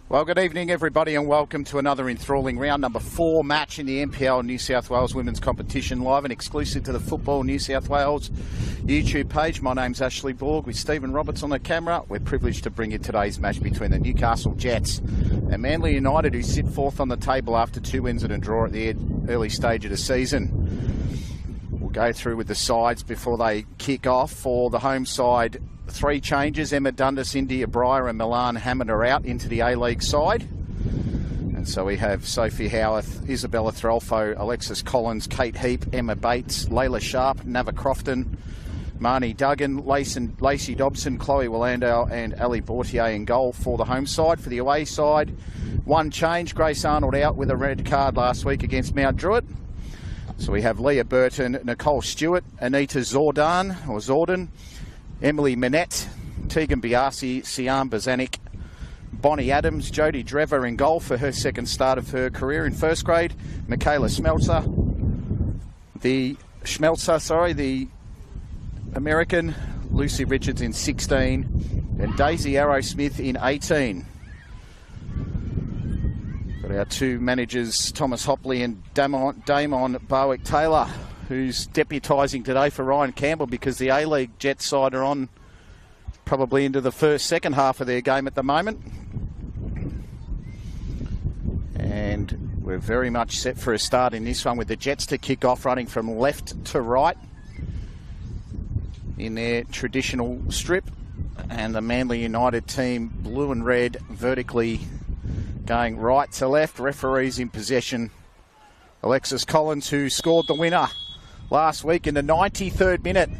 Well, good evening, everybody, and welcome to another enthralling round number 4 match in the NPL New South Wales Women's Competition, live and exclusive to the Football New South Wales YouTube page. My name's Ashley Borg with Stephen Roberts on the camera. We're privileged to bring you today's match between the Newcastle Jets and Manly United, who sit fourth on the table after 2 wins and a draw at the early stage of the season. We'll go through with the sides before they kick off. For the home side, 3 changes. Emma Dundas, India Breyer and Milan Hammond are out into the A-League side. And so we have Sophie Howarth, Isabella Threlfo, Alexis Collins, Kate Heap, Emma Bates, Layla Sharp, Nava Crofton, Marnie Duggan, Lacey Dobson, Chloe Willandale and Ali Bortier in goal for the home side. For the away side, 1 change. Grace Arnold out with a red card last week against Mount Druitt. So we have Leah Burton, Nicole Stewart, Anita Zordon, Emily Minette, Tegan Biasi, Siam Bazanik, Bonnie Adams, Jodie Drever in goal for her second start of her career in first grade, Michaela Schmelzer, the American, Lucy Richards in 16, and Daisy Arrowsmith in 18. Got our 2 managers, Thomas Hopley and Damon Bowick-Taylor, who's deputising today for Ryan Campbell because the A-League Jets side are on probably into the second half of their game at the moment. And we're very much set for a start in this one with the Jets to kick off, running from left to right in their traditional strip, and the Manly United team blue and red vertically going right to left. Referees in possession. Alexis Collins, who scored the winner last week in the 93rd minute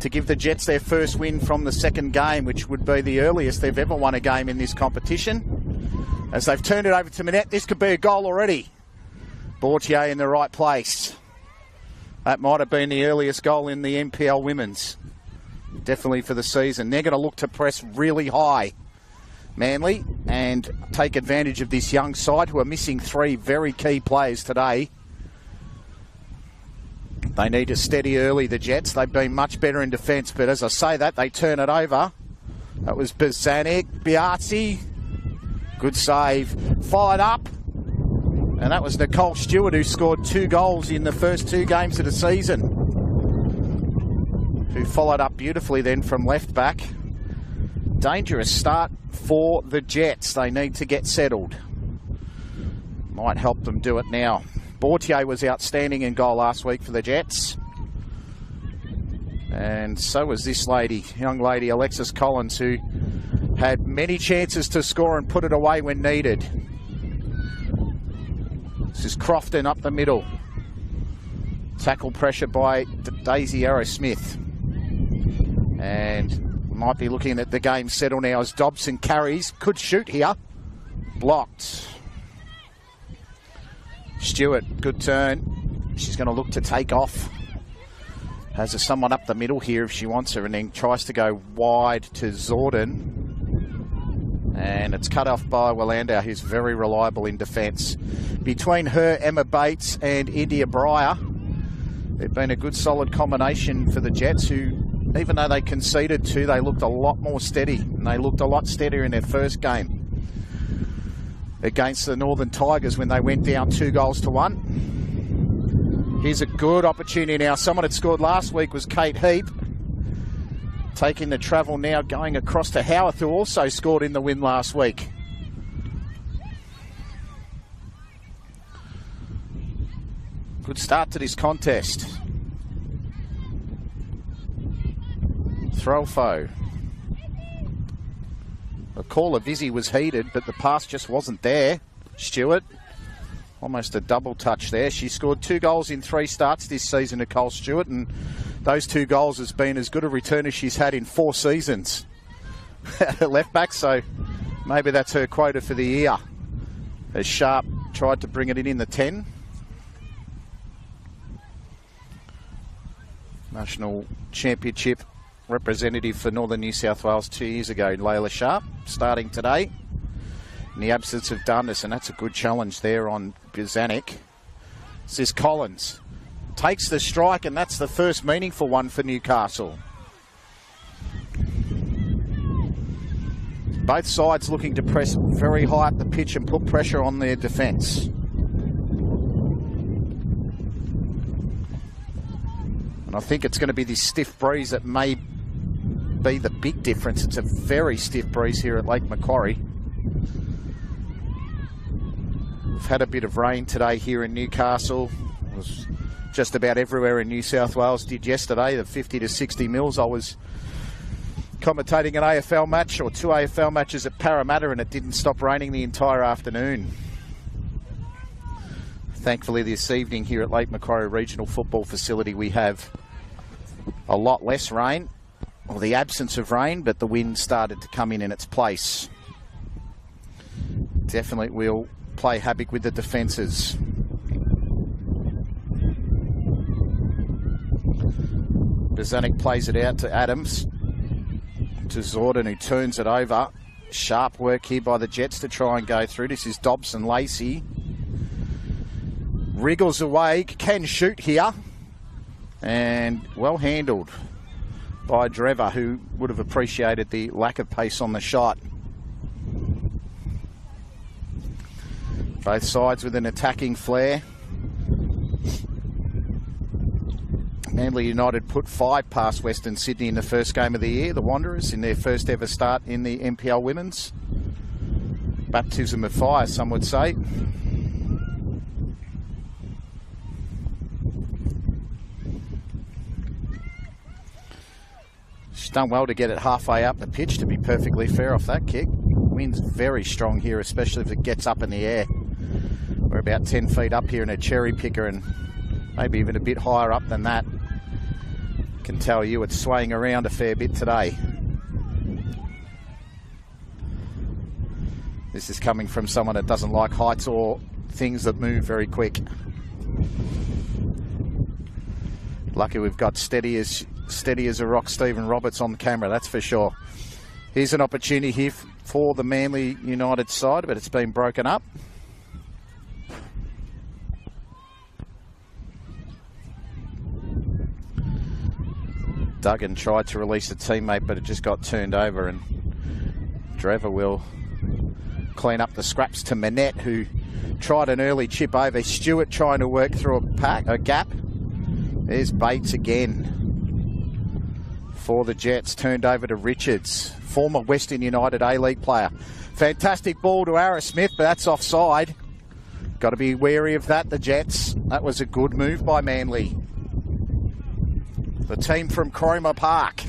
to give the Jets their first win from the second game, which would be the earliest they've ever won a game in this competition. As they've turned it over to Minette, this could be a goal already. Bortier in the right place. That might have been the earliest goal in the NPL Women's, definitely for the season. They're going to look to press really high, Manly, and take advantage of this young side who are missing 3 very key players today. They need to steady early, the Jets. They've been much better in defence, but as I say that, they turn it over. That was Bazanik, Biazzi. Good save. Followed up. And that was Nicole Stewart, who scored 2 goals in the first 2 games of the season, who followed up beautifully then from left back. Dangerous start for the Jets. They need to get settled. Might help them do it now. Bortier was outstanding in goal last week for the Jets. And so was this young lady, Alexis Collins, who had many chances to score and put it away when needed. This is Crofton up the middle. Tackle pressure by Daisy Arrowsmith. And we might be looking at the game settle now as Dobson carries. Could shoot here. Blocked. Stewart, good turn. She's going to look to take off. Has someone up the middle here if she wants her, and then tries to go wide to Zordon. And it's cut off by Willandau, who's very reliable in defence. Between her, Emma Bates and India Breyer, they've been a good solid combination for the Jets, who, even though they conceded 2, they looked a lot more steady. And they looked a lot steadier in their first game against the Northern Tigers when they went down 2-1. Here's a good opportunity now. Someone had scored last week was Kate Heap. Taking the travel now, going across to Howarth, who also scored in the win last week. Good start to this contest. Threlfo. The call of Vizzy was heated, but the pass just wasn't there. Stewart, almost a double touch there. She scored 2 goals in 3 starts this season, Nicole Stewart, and those 2 goals has been as good a return as she's had in 4 seasons at left back, so maybe that's her quota for the year. As Sharp tried to bring it in the 10. National Championship representative for Northern New South Wales 2 years ago, Layla Sharp, starting today in the absence of Dundas, and that's a good challenge there on Bizanik. This is Collins. Takes the strike, and that's the first meaningful one for Newcastle. Both sides looking to press very high up the pitch and put pressure on their defence. And I think it's going to be this stiff breeze that may be the big difference. It's a very stiff breeze here at Lake Macquarie. We've had a bit of rain today here in Newcastle. It was just about everywhere in New South Wales did yesterday, the 50 to 60 mils. I was commentating an AFL match, or 2 AFL matches at Parramatta, and it didn't stop raining the entire afternoon. Thankfully this evening here at Lake Macquarie Regional Football Facility we have a lot less rain, or the absence of rain, but the wind started to come in its place. Definitely will play havoc with the defences. Bozanic plays it out to Adams, to Zordon, who turns it over. Sharp work here by the Jets to try and go through. This is Dobson Lacey. Wriggles away, can shoot here. And well handled by Drever, who would have appreciated the lack of pace on the shot. Both sides with an attacking flair. Manly United put 5 past Western Sydney in the first game of the year, the Wanderers, in their first ever start in the NPL Women's. Baptism of fire, some would say. She's done well to get it halfway up the pitch, to be perfectly fair, off that kick. Wind's very strong here, especially if it gets up in the air. We're about 10 feet up here in a cherry picker, and maybe even a bit higher up than that. Can tell you it's swaying around a fair bit today. This is coming from someone that doesn't like heights or things that move very quick. Lucky we've got steady as a rock Stephen Roberts on the camera, that's for sure. Here's an opportunity here for the Manly United side, but it's been broken up. Duggan tried to release a teammate, but it just got turned over, and Drever will clean up the scraps to Manette, who tried an early chip over. Stewart trying to work through a gap. There's Bates again for the Jets, turned over to Richards, former Western United A-League player. Fantastic ball to Arrowsmith, but that's offside. Got to be wary of that, the Jets. That was a good move by Manly. The team from Cromer Park.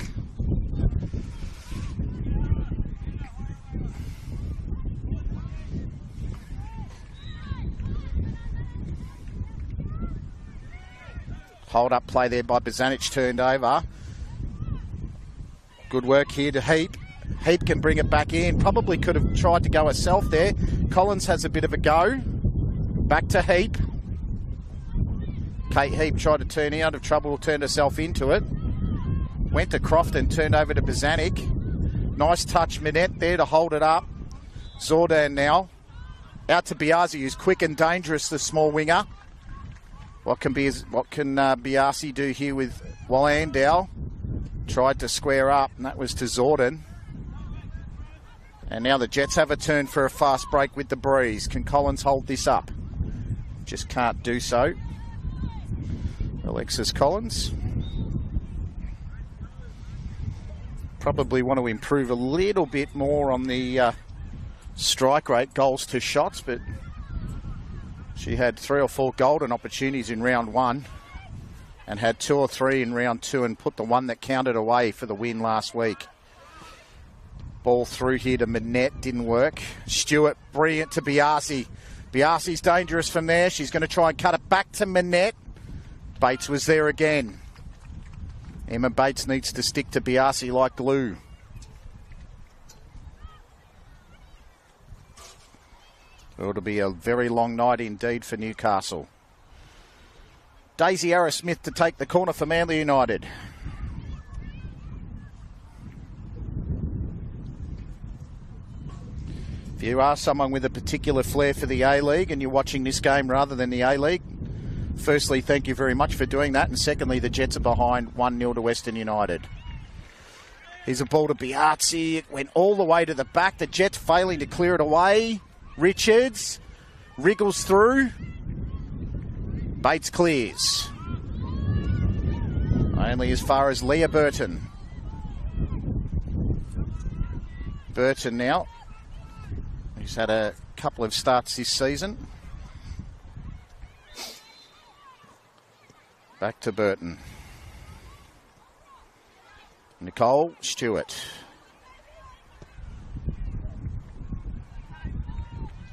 Hold up play there by Bozanic, turned over. Good work here to Heap. Heap can bring it back in. Probably could have tried to go herself there. Collins has a bit of a go. Back to Heap. Kate Heap tried to turn out of trouble, turned herself into it. Went to Crofton, turned over to Bozanic. Nice touch, Manette there to hold it up. Zordan now. Out to Biasi, who's quick and dangerous, the small winger. What can Biasi do here with Wallandow? Tried to square up, and that was to Zordon. And now the Jets have a turn for a fast break with the breeze. Can Collins hold this up? Just can't do so. Alexis Collins. Probably want to improve a little bit more on the strike rate, goals to shots, but she had 3 or 4 golden opportunities in round 1 and had 2 or 3 in round 2 and put the one that counted away for the win last week. Ball through here to Manette, didn't work. Stewart, brilliant to Biasi. Biasi's dangerous from there. She's going to try and cut it back to Manette. Bates was there again. Emma Bates needs to stick to Biasi like glue. It'll be a very long night indeed for Newcastle. Daisy Arrowsmith to take the corner for Manly United. If you are someone with a particular flair for the A-League and you're watching this game rather than the A-League, firstly, thank you very much for doing that. And secondly, the Jets are behind 1-0 to Western United. Here's a ball to Biazzi. It went all the way to the back. The Jets failing to clear it away. Richards wriggles through. Bates clears. Only as far as Leah Burton. Burton now. He's had a couple of starts this season. Back to Burton. Nicole Stewart.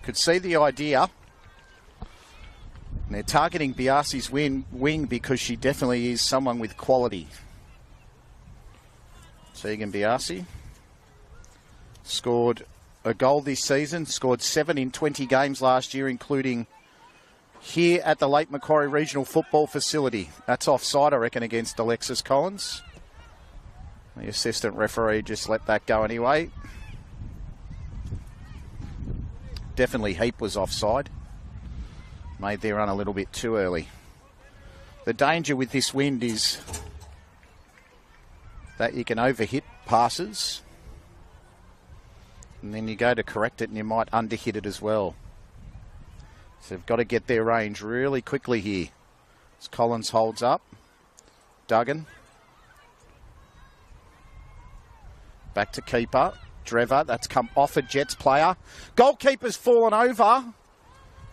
Could see the idea. And they're targeting Biasi's wing because she definitely is someone with quality. Tegan Biasi scored a goal this season, scored 7 in 20 games last year, including here at the Lake Macquarie Regional Football Facility. That's offside, I reckon, against Alexis Collins. The assistant referee just let that go anyway. Definitely Heap was offside. Made their run a little bit too early. The danger with this wind is that you can overhit passes. And then you go to correct it and you might underhit it as well. So they've got to get their range really quickly here. As Collins holds up. Duggan. Back to keeper. Drever. That's come off a Jets player. Goalkeeper's fallen over.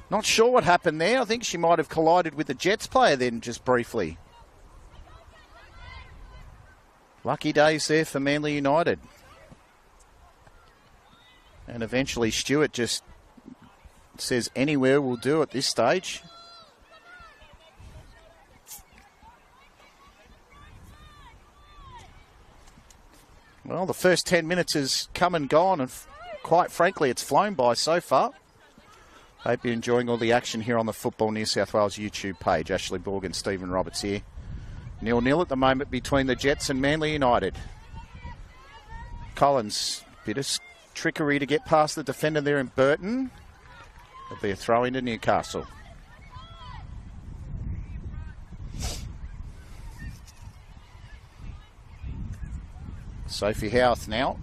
Not sure what happened there. I think she might have collided with the Jets player then just briefly. Lucky days there for Manly United. And eventually Stewart just says anywhere will do at this stage. Well, the first 10 minutes has come and gone, and quite frankly, it's flown by so far. Hope you're enjoying all the action here on the Football New South Wales YouTube page. Ashley Borg and Stephen Roberts here. 0-0 at the moment between the Jets and Manly United. Collins, bit of trickery to get past the defender there in Burton. There'll be a throw into Newcastle. Sophie Howarth now,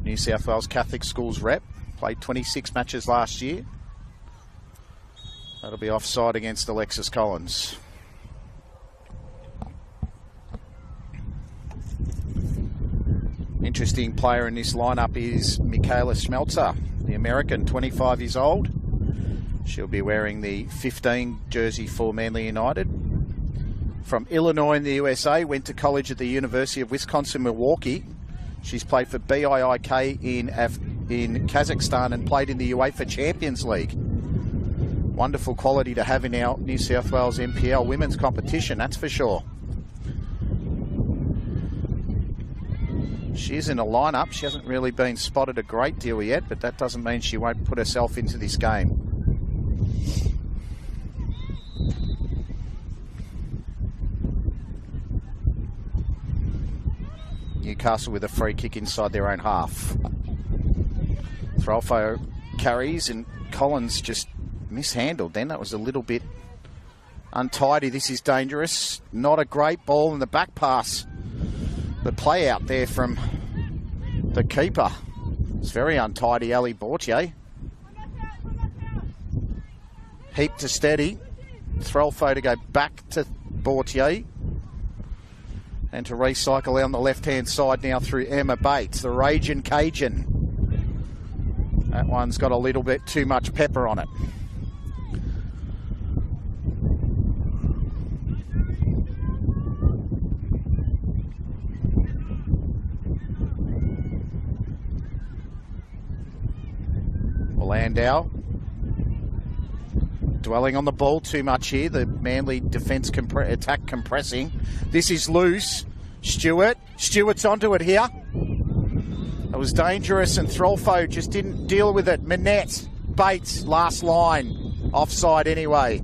New South Wales Catholic Schools rep. Played 26 matches last year. That'll be offside against Alexis Collins. Interesting player in this lineup is Michaela Schmelzer, the American, 25 years old. She'll be wearing the 15 jersey for Manly United. From Illinois in the USA, went to college at the University of Wisconsin-Milwaukee. She's played for BIIK in Kazakhstan and played in the UEFA Champions League. Wonderful quality to have in our New South Wales NPL women's competition, that's for sure. She is in a lineup. She hasn't really been spotted a great deal yet, but that doesn't mean she won't put herself into this game. Newcastle with a free kick inside their own half. Throlfo carries and Collins just mishandled then. That was a little bit untidy. This is dangerous. Not a great ball in the back pass. The play out there from the keeper. It's very untidy, Ali Bortier. Heap to steady. Throlfo to go back to Bortier. And to recycle on the left-hand side now through Emma Bates, the Ragin' Cajun. That one's got a little bit too much pepper on it. Landau dwelling on the ball too much here. The Manly defence attack compressing. This is loose. Stewart's onto it here. It was dangerous and Throlfo just didn't deal with it. Manette, Bates, last line. Offside anyway.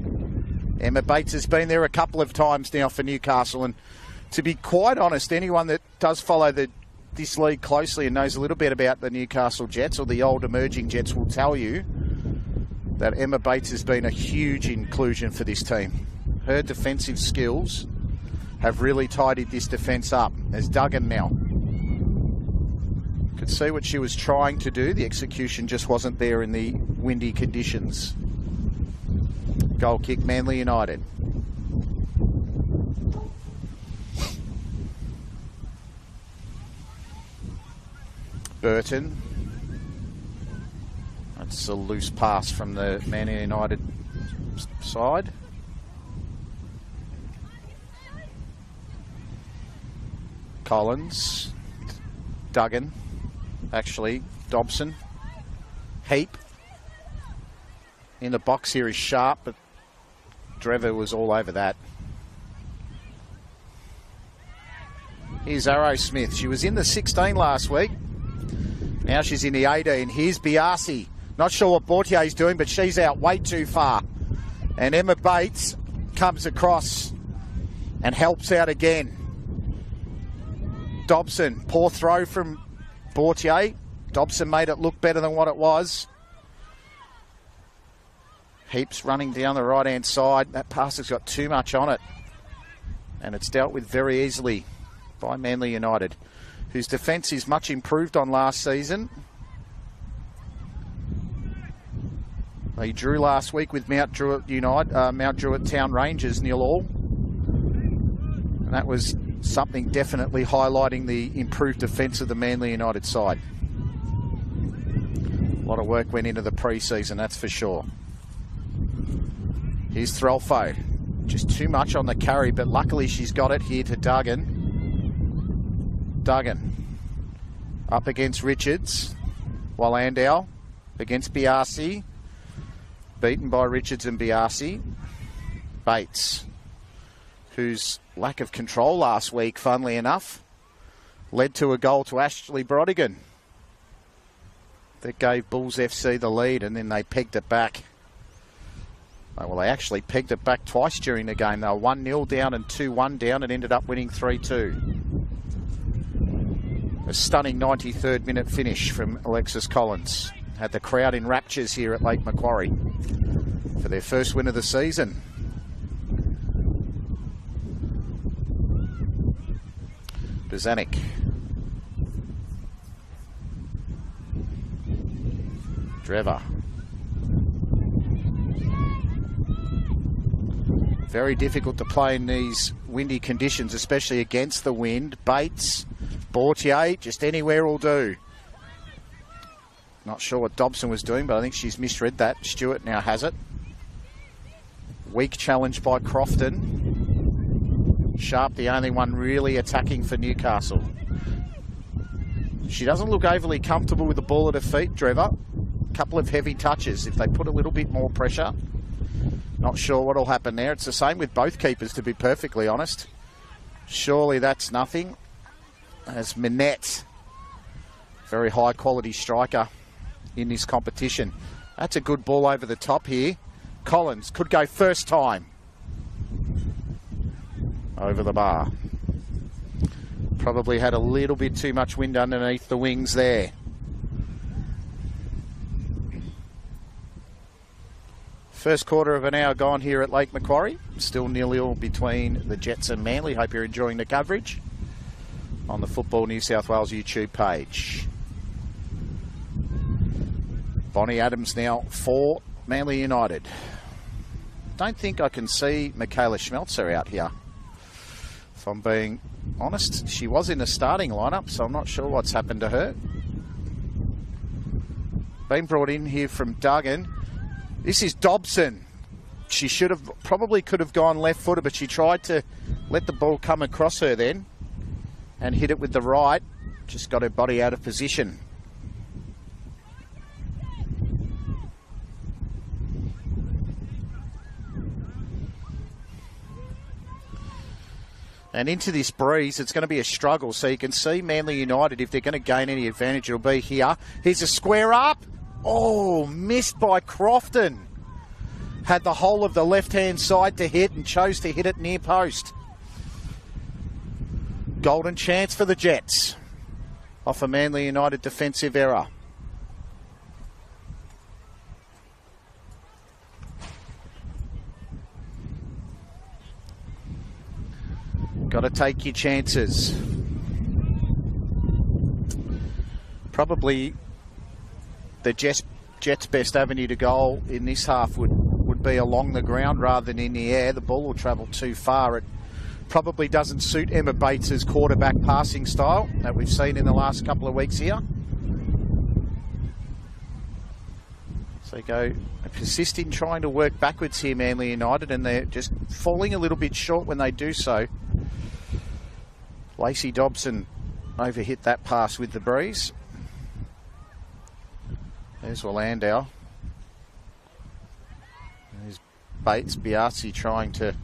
Emma Bates has been there a couple of times now for Newcastle, and to be quite honest, anyone that does follow this league closely and knows a little bit about the Newcastle Jets or the old emerging Jets will tell you that Emma Bates has been a huge inclusion for this team. Her defensive skills have really tidied this defence up. There's Duggan now. Could see what she was trying to do. The execution just wasn't there in the windy conditions. Goal kick, Manly United. Burton. That's a loose pass from the Manly United side. Collins. Duggan. Actually, Dobson. Heap. In the box here is sharp, but Drever was all over that. Here's Arrow Smith. She was in the 16 last week. Now she's in the 18. Here's Biasi. Not sure what Bortier's doing, but she's out way too far. And Emma Bates comes across and helps out again. Dobson, poor throw from Bortier. Dobson made it look better than what it was. Heaps running down the right-hand side. That pass has got too much on it. And it's dealt with very easily by Manly United, whose defence is much improved on last season. They drew last week with Mount Druitt Town Rangers 0-0. And that was something definitely highlighting the improved defence of the Manly United side. A lot of work went into the pre-season, that's for sure. Here's Threlfo. Just too much on the carry, but luckily she's got it here to Duggan. Duggan. Up against Richards. Wallandau against Biasi. Beaten by Richards and Biasi. Bates, whose lack of control last week, funnily enough, led to a goal to Ashley Brodigan that gave Bulls FC the lead, and then they pegged it back. Well, they actually pegged it back twice during the game. They were 1-0 down and 2-1 down and ended up winning 3-2. A stunning 93rd minute finish from Alexis Collins. Had the crowd in raptures here at Lake Macquarie for their first win of the season. Bozanic. Drever. Very difficult to play in these windy conditions, especially against the wind. Bates, Bortier, just anywhere will do. Not sure what Dobson was doing, but I think she's misread that. Stewart now has it. Weak challenge by Crofton. Sharp, the only one really attacking for Newcastle. She doesn't look overly comfortable with the ball at her feet, Drever. A couple of heavy touches. If they put a little bit more pressure, not sure what will happen there. It's the same with both keepers, to be perfectly honest. Surely that's nothing. As Minette, very high quality striker in this competition. That's a good ball over the top here. Collins could go first time. Over the bar. Probably had a little bit too much wind underneath the wings there. First quarter of an hour gone here at Lake Macquarie. Still 0-0 between the Jets and Manly. Hope you're enjoying the coverage on the Football New South Wales YouTube page. Bonnie Adams now for Manly United. Don't think I can see Michaela Schmelzer out here. If I'm being honest, she was in the starting lineup, so I'm not sure what's happened to her. Been brought in here from Duggan. This is Dobson. She probably could have gone left-footed, but she tried to let the ball come across her then and hit it with the right. Just got her body out of position. And into this breeze, it's going to be a struggle. So you can see Manly United, if they're going to gain any advantage, it'll be here. Here's a square up. Oh, missed by Crofton. Had the whole of the left-hand side to hit and chose to hit it near post. Golden chance for the Jets off a Manly United defensive error. Got to take your chances. Probably the Jets' best avenue to goal in this half would be along the ground rather than in the air. The ball will travel too far. It probably doesn't suit Emma Bates's quarterback passing style that we've seen in the last couple of weeks here. So they persist in trying to work backwards here, Manly United, and they're just falling a little bit short when they do so. Lacey Dobson overhit that pass with the breeze. There's Orlando. There's Bates, Biasi trying to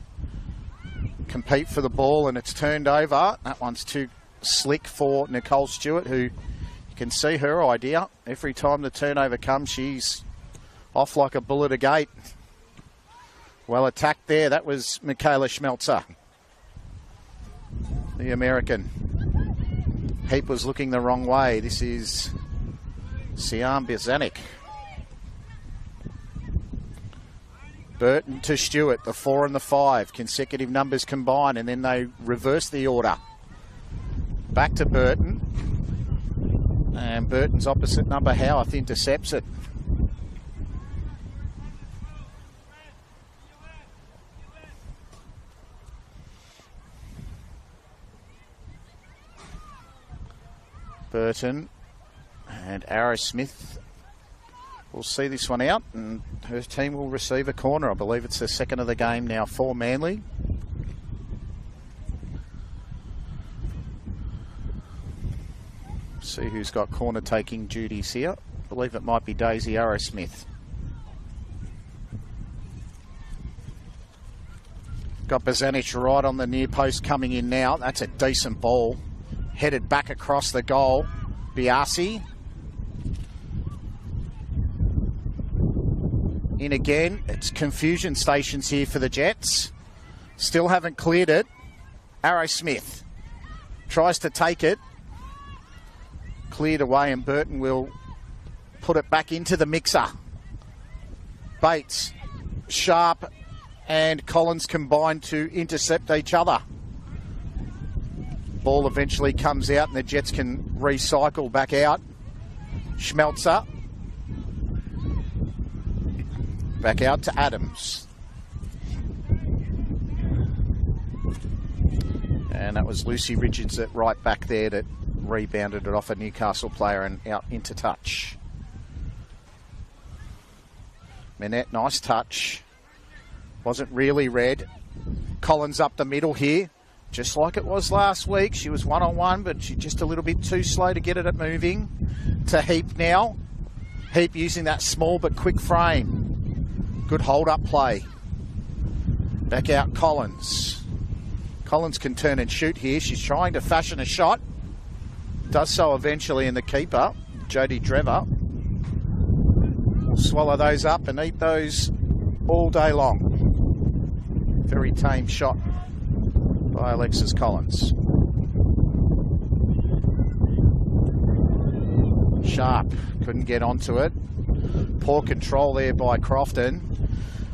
compete for the ball, and it's turned over. That one's too slick for Nicole Stewart, who you can see her idea. Every time the turnover comes, she's off like a bull at a gate. Well attacked there. That was Michaela Schmelzer, the American. Heap was looking the wrong way. This is Siam Bizanik. Burton to Stewart, the 4 and the 5. Consecutive numbers combined, and then they reverse the order. Back to Burton. And Burton's opposite number, Howarth, intercepts it. Burton and Arrow Smith will see this one out, and her team will receive a corner. I believe it's the second of the game now for Manly. See who's got corner taking duties here. I believe it might be Daisy Arrow Smith. Got Bazanic right on the near post coming in now. That's a decent ball. Headed back across the goal. Biasi. In again. It's confusion stations here for the Jets. Still haven't cleared it. Arrow Smith tries to take it. Cleared away, and Burton will put it back into the mixer. Bates, Sharp and Collins combine to intercept each other. Ball eventually comes out and the Jets can recycle back out. Schmelzer. Back out to Adams. And that was Lucy Richards at right back there that rebounded it off a Newcastle player and out into touch. Manette, nice touch. Wasn't really read. Collins up the middle here. Just like it was last week. She was one-on-one, but she's just a little bit too slow to get it moving. To Heap now. Heap using that small but quick frame. Good hold-up play. Back out Collins. Collins can turn and shoot here. She's trying to fashion a shot. Does so eventually, in the keeper, Jodie Drever, will swallow those up and eat those all day long. Very tame shot by Alexis Collins. Sharp couldn't get onto it. Poor control there by Crofton.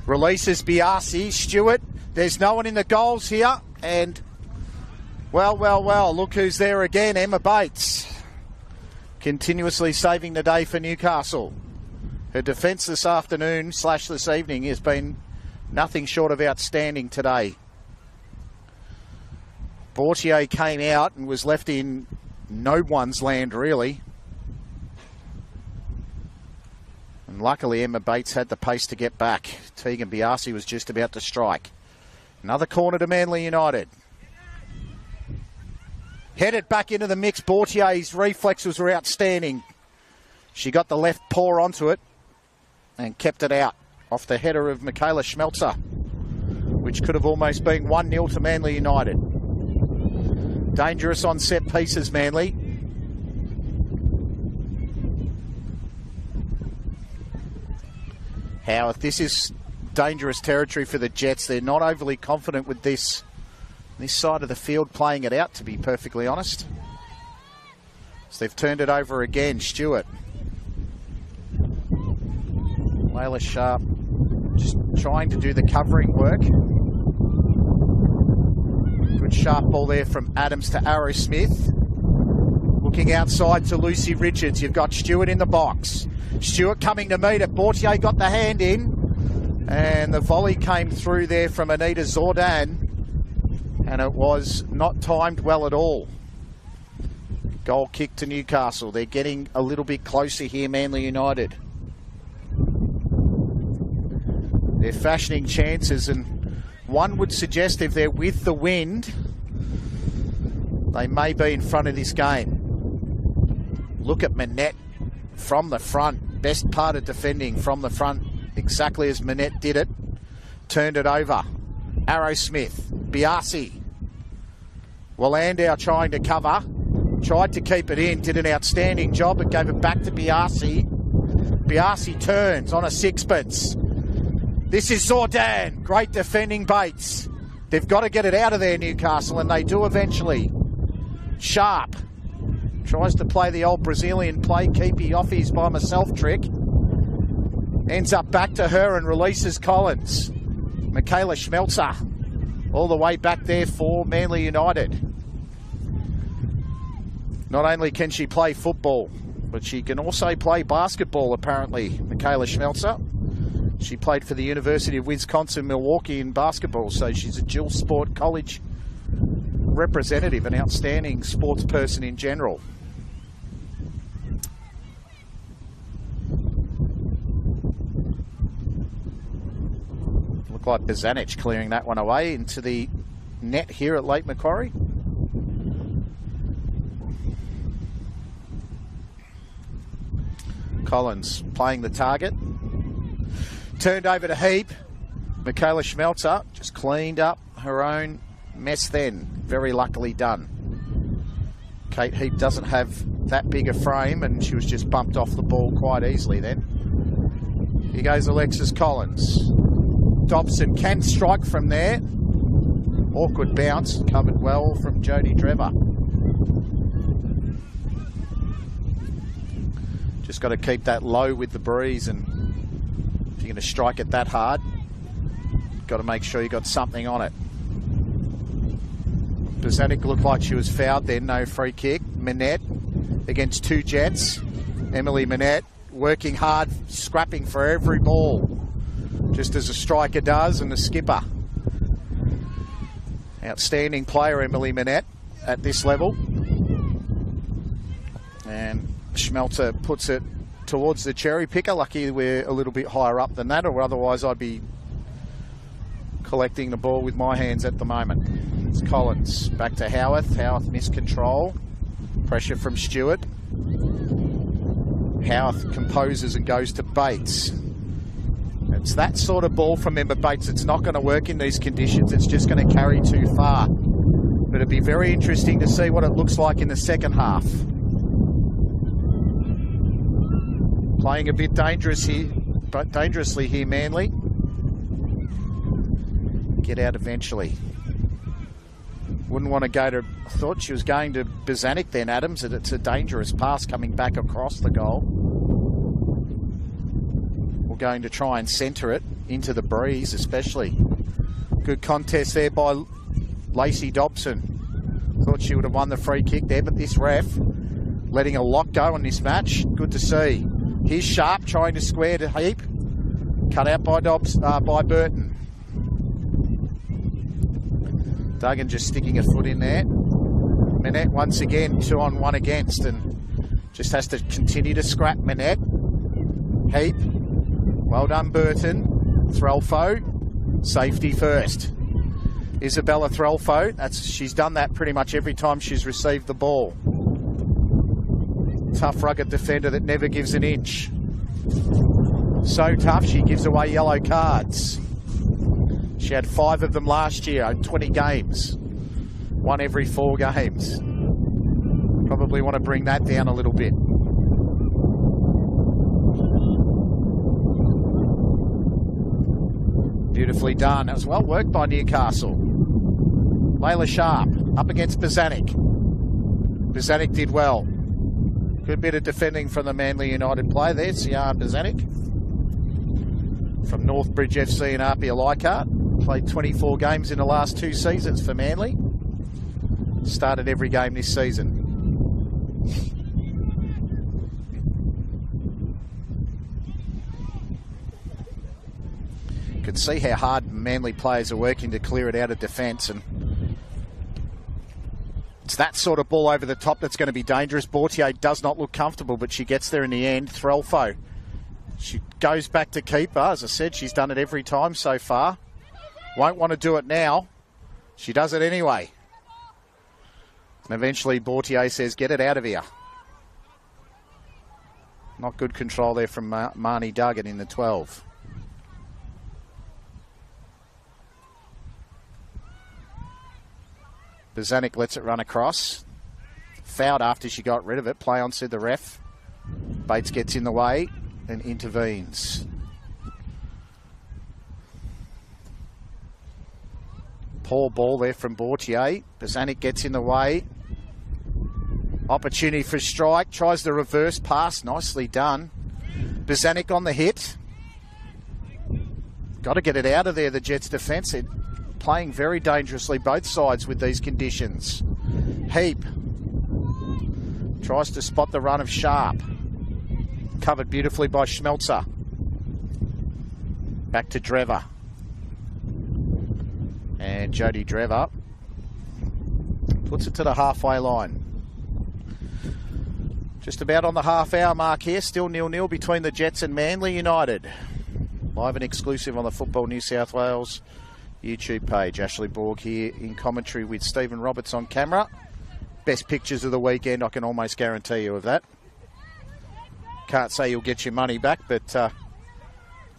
Releases Biasi. Stewart. There's no one in the goals here. And, well, look who's there again. Emma Bates. Continuously saving the day for Newcastle. Her defence this afternoon / this evening has been nothing short of outstanding today. Bortier came out and was left in no one's land, really. And luckily, Emma Bates had the pace to get back. Tegan Biasi was just about to strike. Another corner to Manly United. Headed back into the mix. Bortier's reflexes were outstanding. She got the left paw onto it and kept it out off the header of Michaela Schmelzer, which could have almost been 1-0 to Manly United. Dangerous on set pieces, Manly. Howarth, this is dangerous territory for the Jets. They're not overly confident with this side of the field playing it out, to be perfectly honest. So they've turned it over again. Stewart. Layla Sharp just trying to do the covering work. Good sharp ball there from Adams to Arrow Smith. Looking Looking outside to Lucy Richards. You've got Stewart in the box. Stewart coming to meet it. Bortier got the hand in. And the volley came through there from Anita Zordan. And it was not timed well at all. Goal kick to Newcastle. They're getting a little bit closer here, Manly United. They're fashioning chances, and one would suggest if they're with the wind, they may be in front of this game. Look at Manette from the front. Best part of defending from the front, exactly as Manette did it. Turned it over. Arrowsmith, Biasi. Wallandau trying to cover. Tried to keep it in, did an outstanding job, but gave it back to Biasi. Biasi turns on a sixpence. This is Zordan. Great defending, Bates. They've got to get it out of there, Newcastle, and they do eventually. Sharp tries to play the old Brazilian play, keepy offies by myself trick. Ends up back to her and releases Collins. Michaela Schmelzer all the way back there for Manly United. Not only can she play football, but she can also play basketball, apparently, Michaela Schmelzer. She played for the University of Wisconsin-Milwaukee in basketball, so she's a dual sport college representative, an outstanding sports person in general. Looked like Bozanic clearing that one away into the net here at Lake Macquarie. Collins playing the target. Turned over to Heap. Michaela Schmelzer just cleaned up her own mess then. Very luckily done. Kate Heap doesn't have that big a frame, and she was just bumped off the ball quite easily then. Here goes Alexis Collins. Dobson can strike from there. Awkward bounce, covered well from Jodie Drever. Just got to keep that low with the breeze, and if you're going to strike it that hard, got to make sure you got something on it. Bozanic looked like she was fouled then, no free kick. Manette against two Jets. Emily Manette working hard, scrapping for every ball, just as a striker does, and the skipper. Outstanding player, Emily Manette, at this level. And Schmelzer puts it towards the cherry picker. Lucky we're a little bit higher up than that, or otherwise I'd be collecting the ball with my hands at the moment. It's Collins back to Howarth. Howarth missed control. Pressure from Stewart. Howarth composes and goes to Bates. It's that sort of ball from Emma Bates. It's not going to work in these conditions. It's just going to carry too far. But it'd be very interesting to see what it looks like in the second half. Playing a bit dangerously here, Manly. Get out eventually. Wouldn't want to go to... I thought she was going to Bozanic then, Adams, and it's a dangerous pass coming back across the goal. We're going to try and centre it into the breeze, especially. Good contest there by Lacey Dobson. Thought she would have won the free kick there, but this ref letting a lot go in this match. Good to see. Here's Sharp trying to square to Heap. Cut out by by Burton. Duggan just sticking a foot in there. Manette once again 2-on-1 against, and just has to continue to scrap Manette. Heap. Well done, Burton. Threlfo. Safety first. Isabella Threlfo. She's done that pretty much every time she's received the ball. Tough, rugged defender that never gives an inch. So tough, she gives away yellow cards. She had 5 of them last year, 20 games. 1 every 4 games. Probably want to bring that down a little bit. Beautifully done. That was well worked by Newcastle. Layla Sharp up against Bozanic. Bozanic did well. Good bit of defending from the Manly United player there, Ciara Bozanic. From Northbridge FC and RP Leichhardt. Played 24 games in the last 2 seasons for Manly. Started every game this season. can see how hard Manly players are working to clear it out of defence, and it's that sort of ball over the top that's going to be dangerous. Bortier does not look comfortable, but she gets there in the end. Threlfo, she goes back to keeper. As I said, she's done it every time so far. Won't want to do it now. She does it anyway. And eventually Bortier says, get it out of here. Not good control there from Marnie Duggan in the 12. Bozanic lets it run across. Fouled after she got rid of it. Play on, said the ref. Bates gets in the way and intervenes. Poor ball there from Bortier. Bozanic gets in the way. Opportunity for strike. Tries the reverse pass. Nicely done. Bozanic on the hit. Got to get it out of there, the Jets' defence. They're playing very dangerously, both sides, with these conditions. Heap tries to spot the run of Sharp. Covered beautifully by Schmelzer. Back to Drever. And Jodie Drever puts it to the halfway line. Just about on the half-hour mark here. Still 0-0 between the Jets and Manly United. Live and exclusive on the Football New South Wales YouTube page. Ashley Borg here in commentary with Stephen Roberts on camera. Best pictures of the weekend, I can almost guarantee you of that. Can't say you'll get your money back, but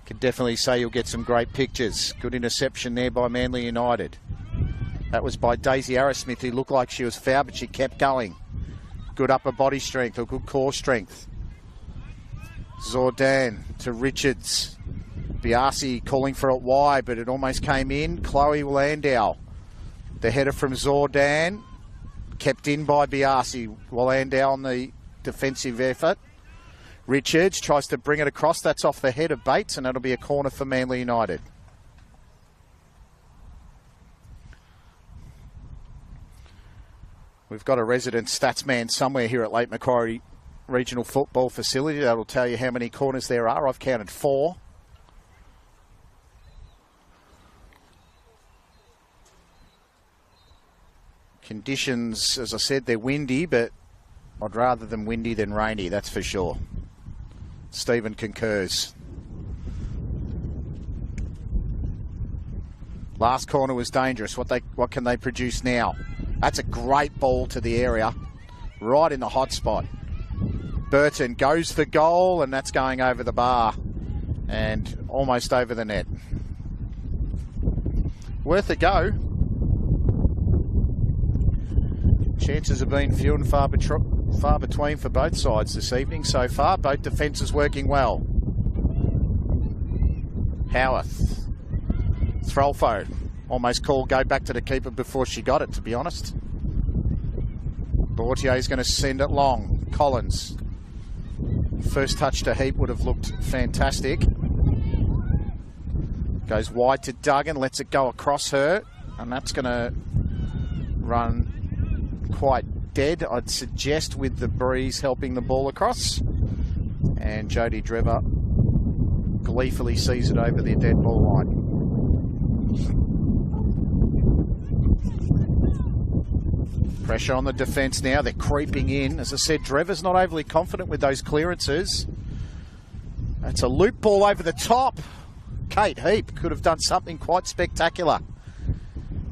can definitely say you'll get some great pictures. Good interception there by Manly United. That was by Daisy Arrowsmith, who looked like she was fouled, but she kept going. Good upper body strength, or good core strength. Zordan to Richards. Biasi calling for it wide, but it almost came in. Chloe Landau. The header from Zordan. Kept in by Biasi. Landau on the defensive effort. Richards tries to bring it across. That's off the head of Bates, and that'll be a corner for Manly United. We've got a resident stats man somewhere here at Lake Macquarie Regional Football Facility. That'll tell you how many corners there are. I've counted 4. Conditions, as I said, they're windy, but I'd rather them windy than rainy, that's for sure. Stephen concurs. Last corner was dangerous. What can they produce now? That's a great ball to the area, right in the hot spot. Burton goes for goal, and that's going over the bar and almost over the net. Worth a go. Chances have been few and far between for both sides this evening so far. Both defences working well. Howarth. Threlfo. Almost called go back to the keeper before she got it, to be honest. Bortier's going to send it long. Collins. First touch to Heap would have looked fantastic. Goes wide to Duggan, lets it go across her, and that's going to run quite dead, I'd suggest, with the breeze helping the ball across. And Jodie Drever gleefully sees it over the dead ball line. Pressure on the defence now. They're creeping in. As I said, Drever's not overly confident with those clearances. That's a loop ball over the top. Kate Heap could have done something quite spectacular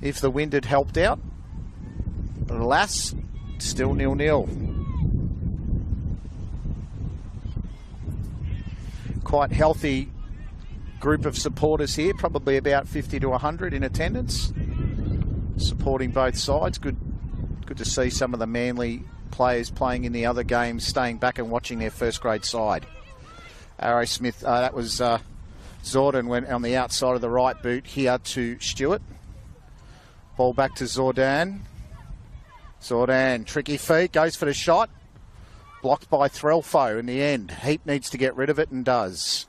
if the wind had helped out. But alas, still 0-0. Quite healthy group of supporters here. Probably about 50 to 100 in attendance. Supporting both sides. Good to see some of the Manly players playing in the other games staying back and watching their first grade side. Arrowsmith, that was Zordan went on the outside of the right boot here to Stewart. Ball back to Zordan. Zordan, tricky feet, goes for the shot. Blocked by Threlfo in the end. Heap needs to get rid of it and does.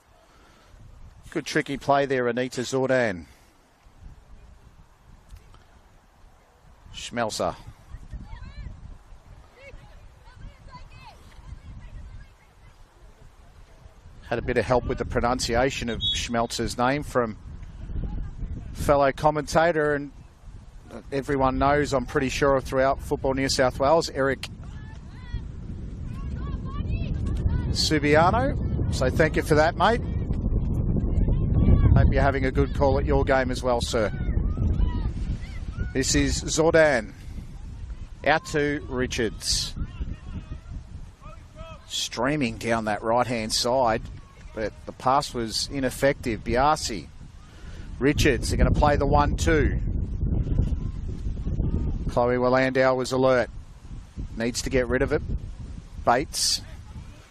Good tricky play there, Anita Zordan. Schmelzer. Had a bit of help with the pronunciation of Schmelzer's name from fellow commentator, and everyone knows, I'm pretty sure, throughout Football New South Wales, Eric Subiano. So thank you for that, mate. Hope you're having a good call at your game as well, sir. This is Zordan. Out to Richards. Streaming down that right-hand side, but the pass was ineffective. Biasi. Richards, they're going to play the 1-2. Chloe Willandau was alert. Needs to get rid of it. Bates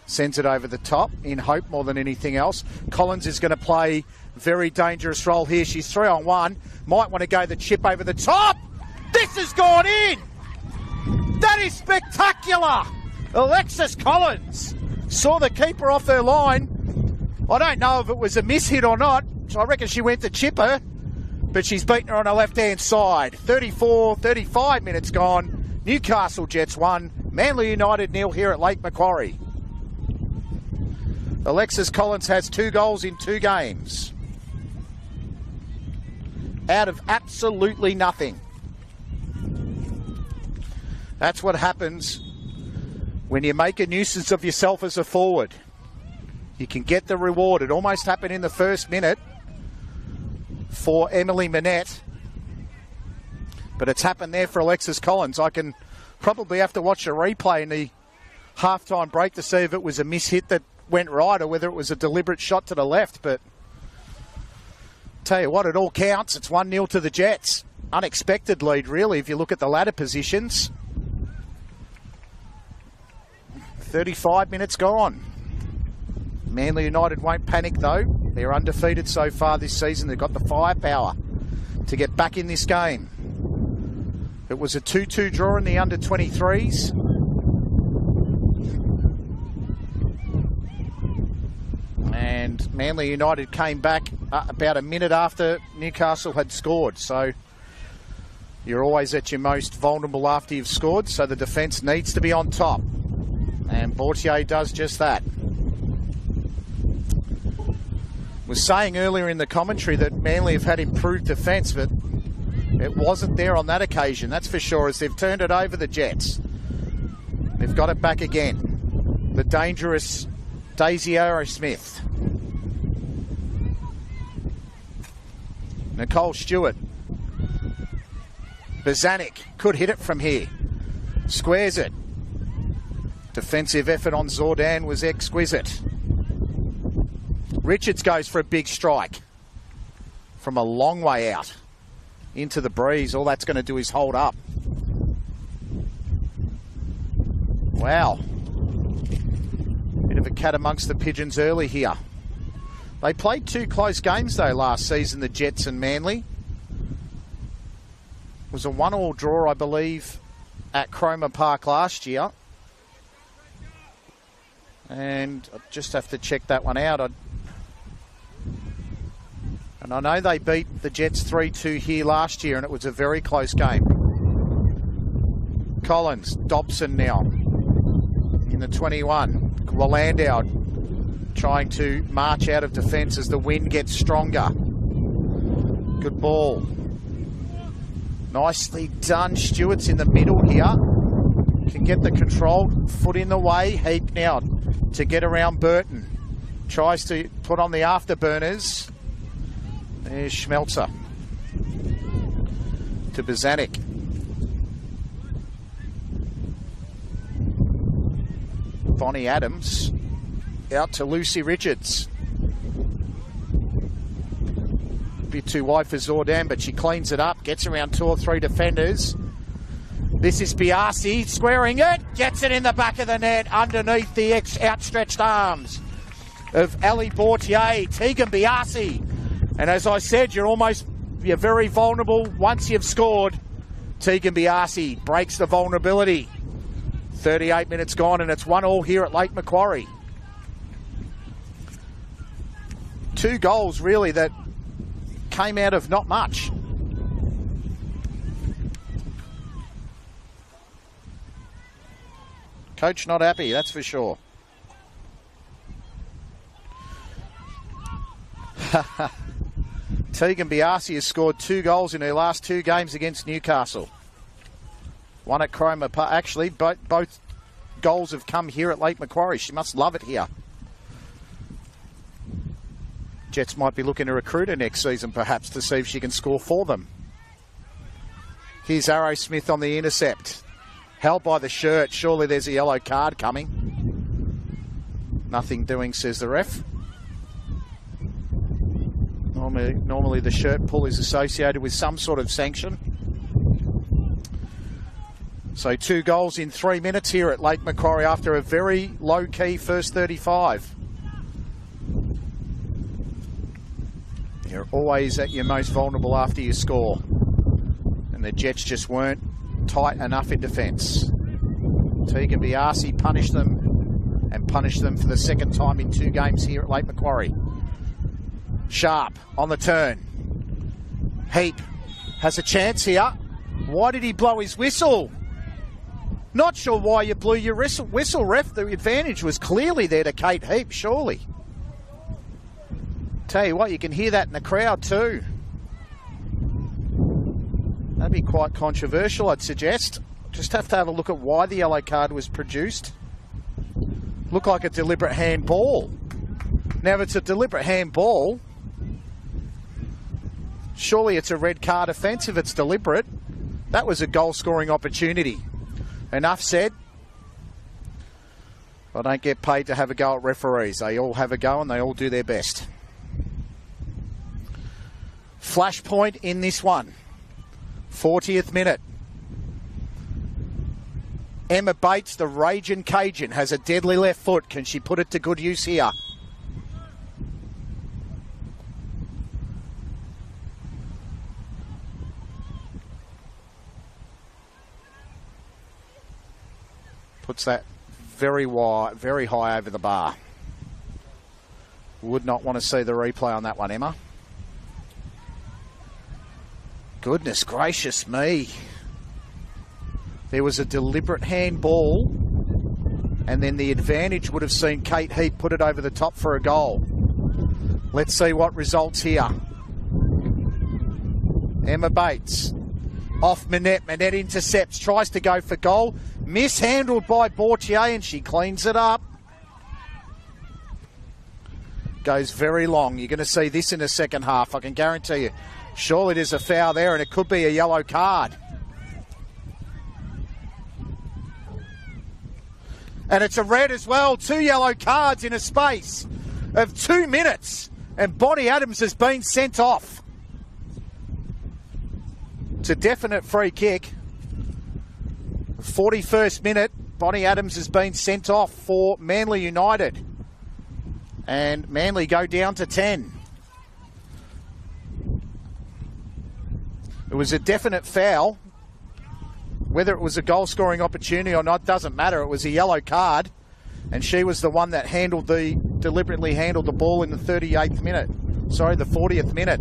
sends it over the top in hope more than anything else. Collins is going to play very dangerous role here. She's 3-on-1. Might want to go the chip over the top. This has gone in. That is spectacular. Alexis Collins saw the keeper off her line. I don't know if it was a miss-hit or not. I reckon she went to chip her, but she's beaten her on her left-hand side. 35 minutes gone. Newcastle Jets 1. Manly United 0 here at Lake Macquarie. Alexis Collins has 2 goals in 2 games. Out of absolutely nothing. That's what happens when you make a nuisance of yourself as a forward. You can get the reward. It almost happened in the first minute for Emily Manette, but it's happened there for Alexis Collins. I can probably have to watch a replay in the halftime break to see if it was a miss-hit that went right or whether it was a deliberate shot to the left, but tell you what, it all counts. It's 1-0 to the Jets. Unexpected lead, really, if you look at the ladder positions. 35 minutes gone. Manly United won't panic, though. They're undefeated so far this season. They've got the firepower to get back in this game. It was a 2-2 draw in the under-23s. And Manly United came back about a minute after Newcastle had scored. So you're always at your most vulnerable after you've scored. So the defence needs to be on top. And Bortier does just that. Was saying earlier in the commentary that Manly have had improved defence, but it wasn't there on that occasion, that's for sure, as they've turned it over the Jets. They've got it back again. The dangerous Daisy Arrowsmith. Nicole Stewart. Bazanik could hit it from here. Squares it. Defensive effort on Zordan was exquisite. Richards goes for a big strike from a long way out into the breeze. All that's going to do is hold up. Wow. Bit of a cat amongst the pigeons early here. They played 2 close games, though, last season, the Jets and Manly. It was a 1-1 draw, I believe, at Cromer Park last year. And I just have to check that one out. And I know they beat the Jets 3-2 here last year, and it was a very close game. Collins, Dobson now in the 21. Willandau trying to march out of defence as the wind gets stronger. Good ball. Nicely done. Stewart's in the middle here. Can get the control. Foot in the way. Heap now to get around Burton. Tries to put on the afterburners. There's Schmelzer to Bazanik. Bonnie Adams out to Lucy Richards. Bit too wide for Zordan, but she cleans it up. Gets around 2 or 3 defenders. This is Biasi squaring it. Gets it in the back of the net underneath the outstretched arms of Ali Bortier. Tegan Biasi. And as I said, you're very vulnerable once you've scored. Tegan Biasi breaks the vulnerability. 38 minutes gone, and it's 1-1 here at Lake Macquarie. 2 goals, really, that came out of not much. Coach not happy, that's for sure. Tegan Biasi has scored 2 goals in her last 2 games against Newcastle. One at Cromer Park. Actually, both goals have come here at Lake Macquarie. She must love it here. Jets might be looking to recruit her next season, perhaps, to see if she can score for them. Here's Arrow Smith on the intercept. Held by the shirt. Surely there's a yellow card coming. Nothing doing, says the ref. Normally the shirt pull is associated with some sort of sanction. So 2 goals in 3 minutes here at Lake Macquarie after a very low-key first 35. You're always at your most vulnerable after you score. And the Jets just weren't tight enough in defence. Tegan Biasi punished them, and punished them for the second time in 2 games here at Lake Macquarie. Sharp on the turn. Heap has a chance here. Why did he blow his whistle? Not sure why you blew your whistle, ref. The advantage was clearly there to Kate Heap, surely. Tell you what, you can hear that in the crowd too. That'd be quite controversial, I'd suggest. Just have to have a look at why the yellow card was produced. Looked like a deliberate handball. Now, if it's a deliberate handball, surely it's a red card offence if it's deliberate. That was a goal-scoring opportunity. Enough said. I don't get paid to have a go at referees. They all have a go and they all do their best. Flashpoint in this one. 40th minute. Emma Bates, the Raging Cajun, has a deadly left foot. Can she put it to good use here? Puts that very wide, very high over the bar. Would not want to see the replay on that one, Emma. Goodness gracious me. There was a deliberate handball, and then the advantage would have seen Kate Heap put it over the top for a goal. Let's see what results here. Emma Bates. Off Manette. Manette intercepts, tries to go for goal. Mishandled by Bortier, and she cleans it up. Goes very long. You're going to see this in the second half, I can guarantee you. Surely there's a foul there, and it could be a yellow card. And it's a red as well. 2 yellow cards in a space of 2 minutes. And Bonnie Adams has been sent off. It's a definite free kick. 41st minute, Bonnie Adams has been sent off for Manly United. And Manly go down to 10. It was a definite foul. Whether it was a goal-scoring opportunity or not doesn't matter. It was a yellow card. And she was the one that deliberately handled the ball in the 38th minute. Sorry, the 40th minute.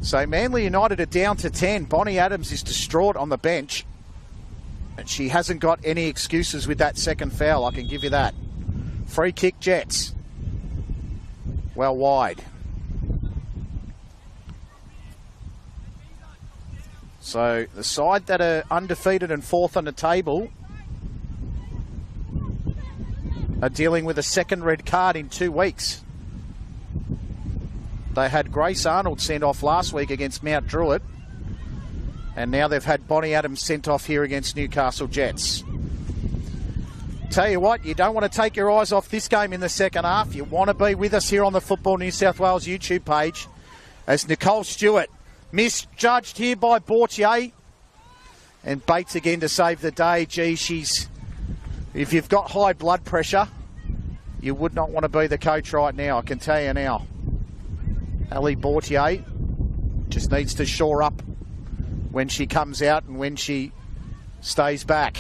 So Manly United are down to 10. Bonnie Adams is distraught on the bench. And she hasn't got any excuses with that second foul, I can give you that. Free kick, Jets. Well wide. So the side that are undefeated and 4th on the table are dealing with a second red card in 2 weeks. They had Grace Arnold sent off last week against Mount Druitt. And now they've had Bonnie Adams sent off here against Newcastle Jets. Tell you what, you don't want to take your eyes off this game in the second half. You want to be with us here on the Football New South Wales YouTube page as Nicole Stewart misjudged here by Bortier. And Bates again to save the day. Gee, if you've got high blood pressure, you would not want to be the coach right now, I can tell you now. Ali Bortier just needs to shore up when she comes out and when she stays back.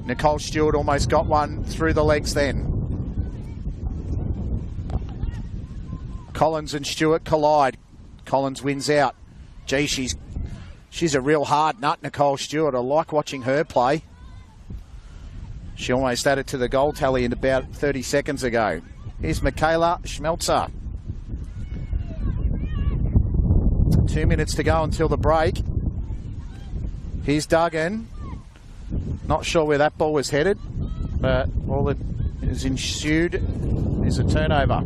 Nicole Stewart almost got one through the legs then. Collins and Stewart collide. Collins wins out. Gee, she's a real hard nut, Nicole Stewart. I like watching her play. She almost added to the goal tally in about 30 seconds ago. Here's Michaela Schmelzer. 2 minutes to go until the break. Here's Duggan. Not sure where that ball was headed, but all that is ensued is a turnover.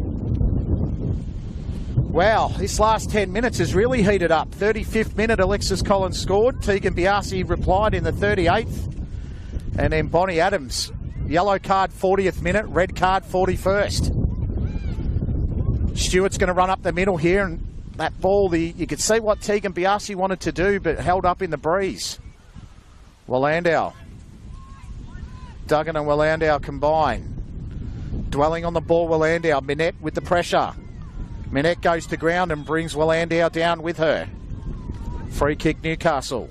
Wow, this last 10 minutes has really heated up. 35th minute, Alexis Collins scored. Tegan Biasi replied in the 38th. And then Bonnie Adams, yellow card 40th minute, red card 41st. Stewart's going to run up the middle here, and that ball, you could see what Tegan Biasi wanted to do, but held up in the breeze. Willandau. Duggan and Willandau combine. Dwelling on the ball, Willandau. Minette with the pressure. Minette goes to ground and brings Willandau down with her. Free kick, Newcastle.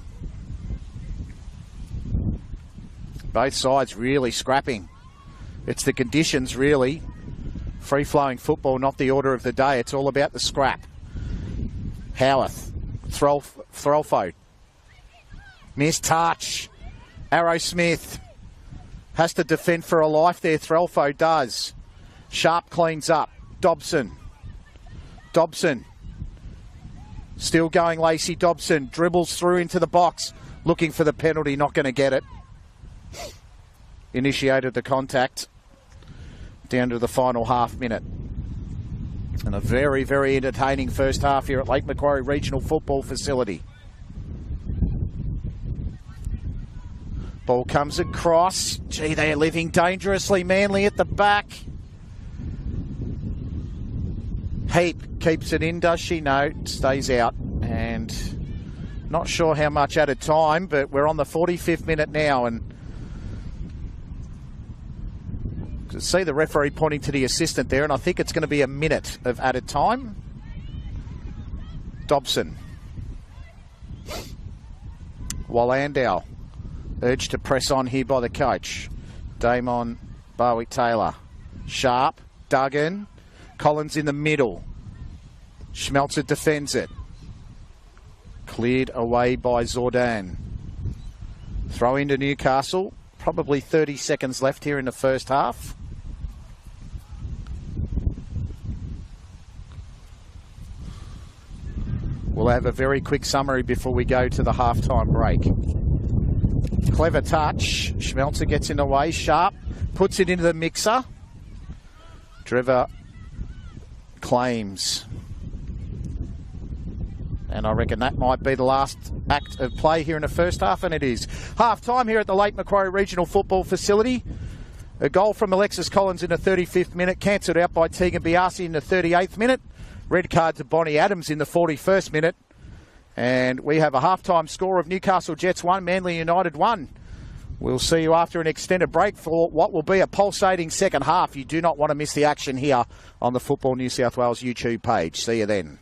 Both sides really scrapping. It's the conditions, really. Free-flowing football, not the order of the day. It's all about the scrap. Howarth. Threlfo. Missed touch. Arrowsmith has to defend for a life there. Threlfo does. Sharp cleans up. Dobson. Still going, Lacey Dobson. Dribbles through into the box. Looking for the penalty. Not going to get it. Initiated the contact. Down to the final half minute. And a very, very entertaining first half here at Lake Macquarie Regional Football Facility. Ball comes across. Gee, they are living dangerously. Manly at the back. Heap keeps it in, does she? No, stays out. And not sure how much at a time, but we're on the 45th minute now. And to see the referee pointing to the assistant there, and I think it's going to be a minute of added time. Dobson. Willandau. Urged to press on here by the coach. Damon Barwick-Taylor. Sharp. Duggan. Collins in the middle. Schmelzer defends it. Cleared away by Zordan. Throw into Newcastle. Probably 30 seconds left here in the first half. We'll have a very quick summary before we go to the halftime break. Clever touch. Schmelzer gets in the way. Sharp puts it into the mixer. Driver claims. And I reckon that might be the last act of play here in the first half, and it is. Half-time here at the Lake Macquarie Regional Football Facility. A goal from Alexis Collins in the 35th minute, cancelled out by Tegan Biasi in the 38th minute. Red card to Bonnie Adams in the 41st minute. And we have a half-time score of Newcastle Jets 1, Manly United 1. We'll see you after an extended break for what will be a pulsating second half. You do not want to miss the action here on the Football New South Wales YouTube page. See you then.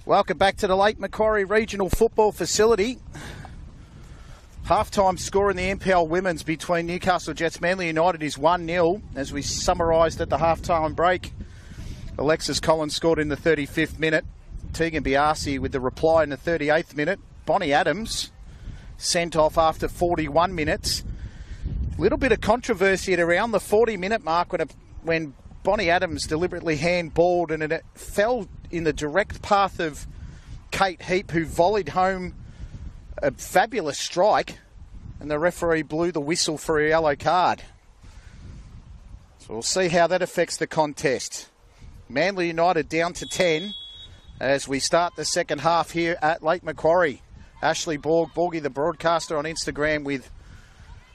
Welcome back to the Lake Macquarie Regional Football Facility. Half-time score in the NPL Women's between Newcastle Jets Manly United is 1-0. As we summarised at the half-time break, Alexis Collins scored in the 35th minute. Tegan Biasi with the reply in the 38th minute. Bonnie Adams sent off after 41 minutes. A little bit of controversy at around the 40-minute mark when Bonnie Adams deliberately handballed and it fell in the direct path of Kate Heap, who volleyed home a fabulous strike, and the referee blew the whistle for a yellow card. So we'll see how that affects the contest. Manly United down to 10 as we start the second half here at Lake Macquarie. Ashley Borgie, the broadcaster, on Instagram, with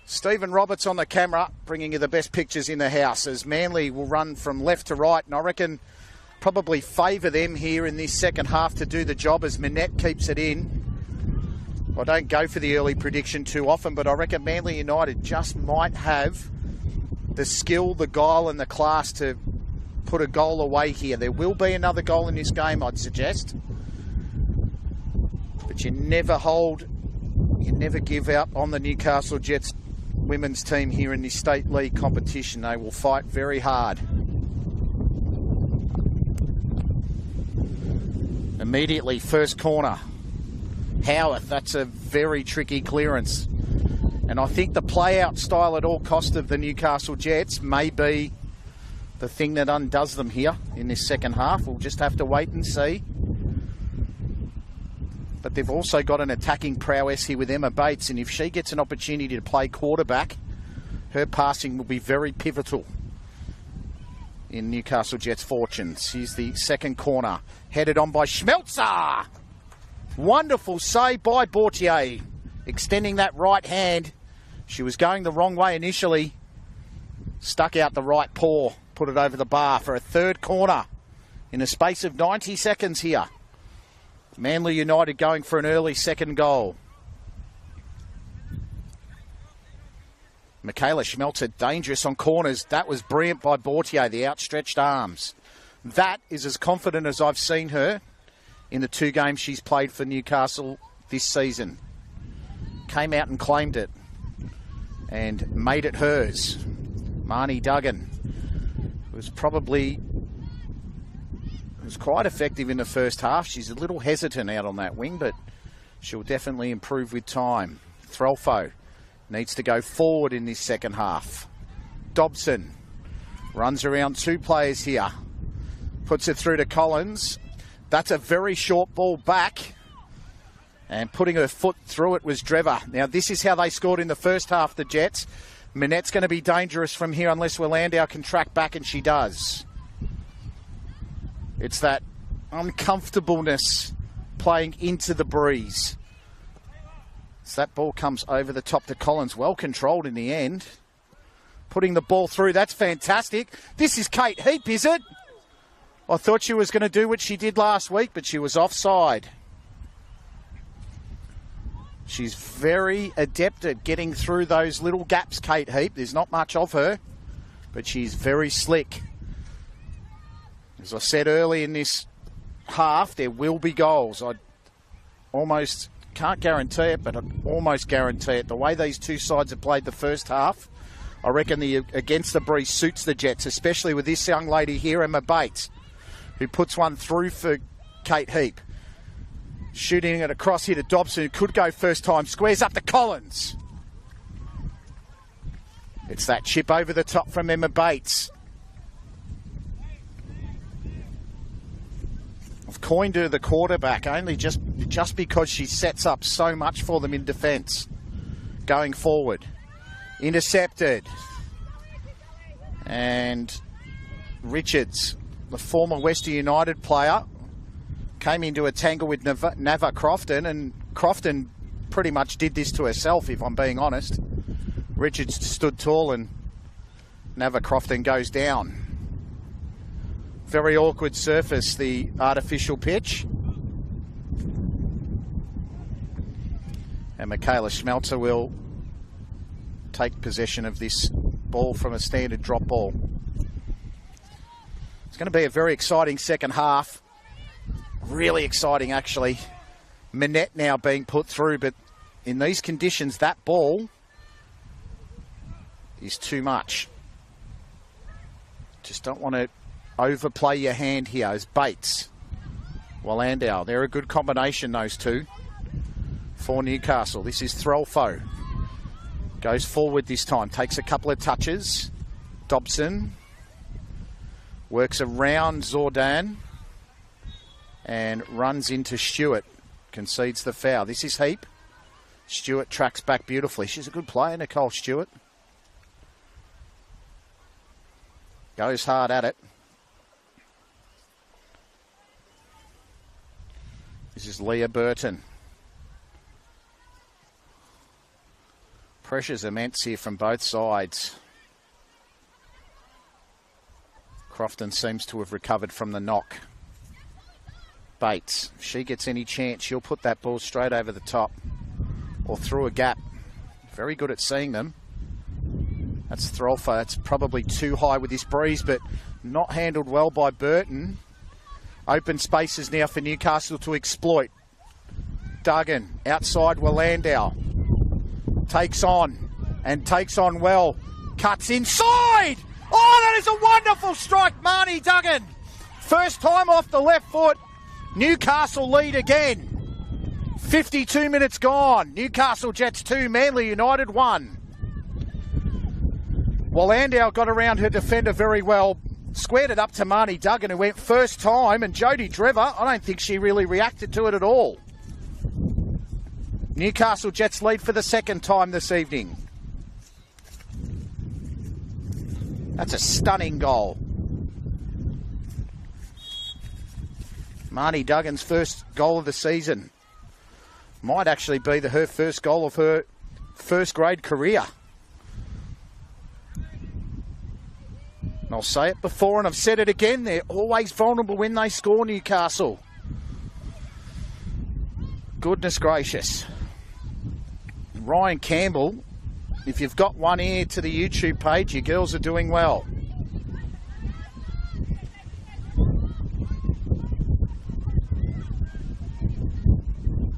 Stephen Roberts on the camera, bringing you the best pictures in the house as Manly will run from left to right, and I reckon probably favour them here in this second half to do the job as Minette keeps it in. I don't go for the early prediction too often, but I reckon Manly United just might have the skill, the guile and the class to put a goal away here. There will be another goal in this game, I'd suggest. But you never give up on the Newcastle Jets women's team here in this state league competition. They will fight very hard. Immediately, first corner. Howarth, that's a very tricky clearance. And I think the play-out style at all cost of the Newcastle Jets may be the thing that undoes them here in this second half. We'll just have to wait and see. But they've also got an attacking prowess here with Emma Bates, and if she gets an opportunity to play quarterback, her passing will be very pivotal in Newcastle Jets' fortunes. Here's the second corner, headed on by Schmelzer. Wonderful save by Bortier, extending that right hand. She was going the wrong way initially, stuck out the right paw, put it over the bar for a third corner in a space of 90 seconds here. Manly United going for an early second goal. Michaela Schmelzer dangerous on corners. That was brilliant by Bortier, the outstretched arms. That is as confident as I've seen her in the 2 games she's played for Newcastle this season. Came out and claimed it and made it hers. Marnie Duggan was quite effective in the first half. She's a little hesitant out on that wing, but she'll definitely improve with time. Threlfo needs to go forward in this second half. Dobson runs around 2 players here. Puts it through to Collins. That's a very short ball back. And putting her foot through it was Drever. Now, this is how they scored in the first half, the Jets. Minette's going to be dangerous from here unless Willandau can track back, and she does. It's that uncomfortableness playing into the breeze. So that ball comes over the top to Collins. Well controlled in the end. Putting the ball through. That's fantastic. This is Kate Heap, is it? I thought she was going to do what she did last week, but she was offside. She's very adept at getting through those little gaps, Kate Heap. There's not much of her, but she's very slick. As I said early in this half, there will be goals. I almost can't guarantee it, but I almost guarantee it. The way these two sides have played the first half, I reckon the against the breeze suits the Jets, especially with this young lady here, Emma Bates, who puts one through for Kate Heap. Shooting it across here to Dobson, who could go first time. Squares up to Collins. It's that chip over the top from Emma Bates. I've coined her the quarterback only just because she sets up so much for them in defence going forward. Intercepted. And Richards, the former Western United player, came into a tangle with Nava Crofton, and Crofton pretty much did this to herself, if I'm being honest. Richards stood tall and Nava Crofton goes down. Very awkward surface, the artificial pitch. And Michaela Schmelzer will take possession of this ball from a standard drop ball. It's going to be a very exciting second half. Really exciting, actually. Minette now being put through, but in these conditions, that ball is too much. Just don't want to overplay your hand here as Bates. Landau, they're a good combination, those two, for Newcastle. This is Threlfo. Goes forward this time, takes a couple of touches. Dobson works around Zordan and runs into Stewart. Concedes the foul. This is Heap. Stewart tracks back beautifully. She's a good player, Nicole Stewart. Goes hard at it. This is Leah Burton. Pressure's immense here from both sides. Crofton seems to have recovered from the knock. Bates, if she gets any chance, she'll put that ball straight over the top or through a gap. Very good at seeing them. That's Threlfo. It's probably too high with this breeze, but not handled well by Burton. Open spaces now for Newcastle to exploit. Duggan outside Landau. Takes on and takes on well. Cuts inside. Oh, that is a wonderful strike, Marnie Duggan. First time off the left foot. Newcastle lead again. 52 minutes gone. Newcastle Jets 2, Manly United 1. Landau got around her defender very well. Squared it up to Marnie Duggan, who went first time, and Jodie Drever, I don't think she really reacted to it at all. Newcastle Jets lead for the second time this evening. That's a stunning goal. Marnie Duggan's first goal of the season. Might actually be her first goal of her first grade career. And I'll say it before and I've said it again, they're always vulnerable when they score, Newcastle. Goodness gracious. Ryan Campbell, if you've got one ear to the YouTube page, your girls are doing well.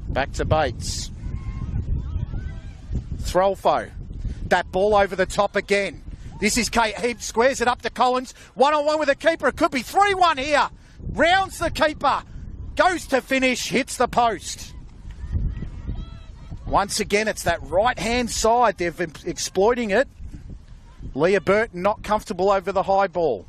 Back to Bates. Threlfo. That ball over the top again. This is Kate Heap, squares it up to Collins. One-on-one with the keeper. It could be 3-1 here. Rounds the keeper. Goes to finish, hits the post. Once again, it's that right-hand side. They've been exploiting it. Leah Burton not comfortable over the high ball.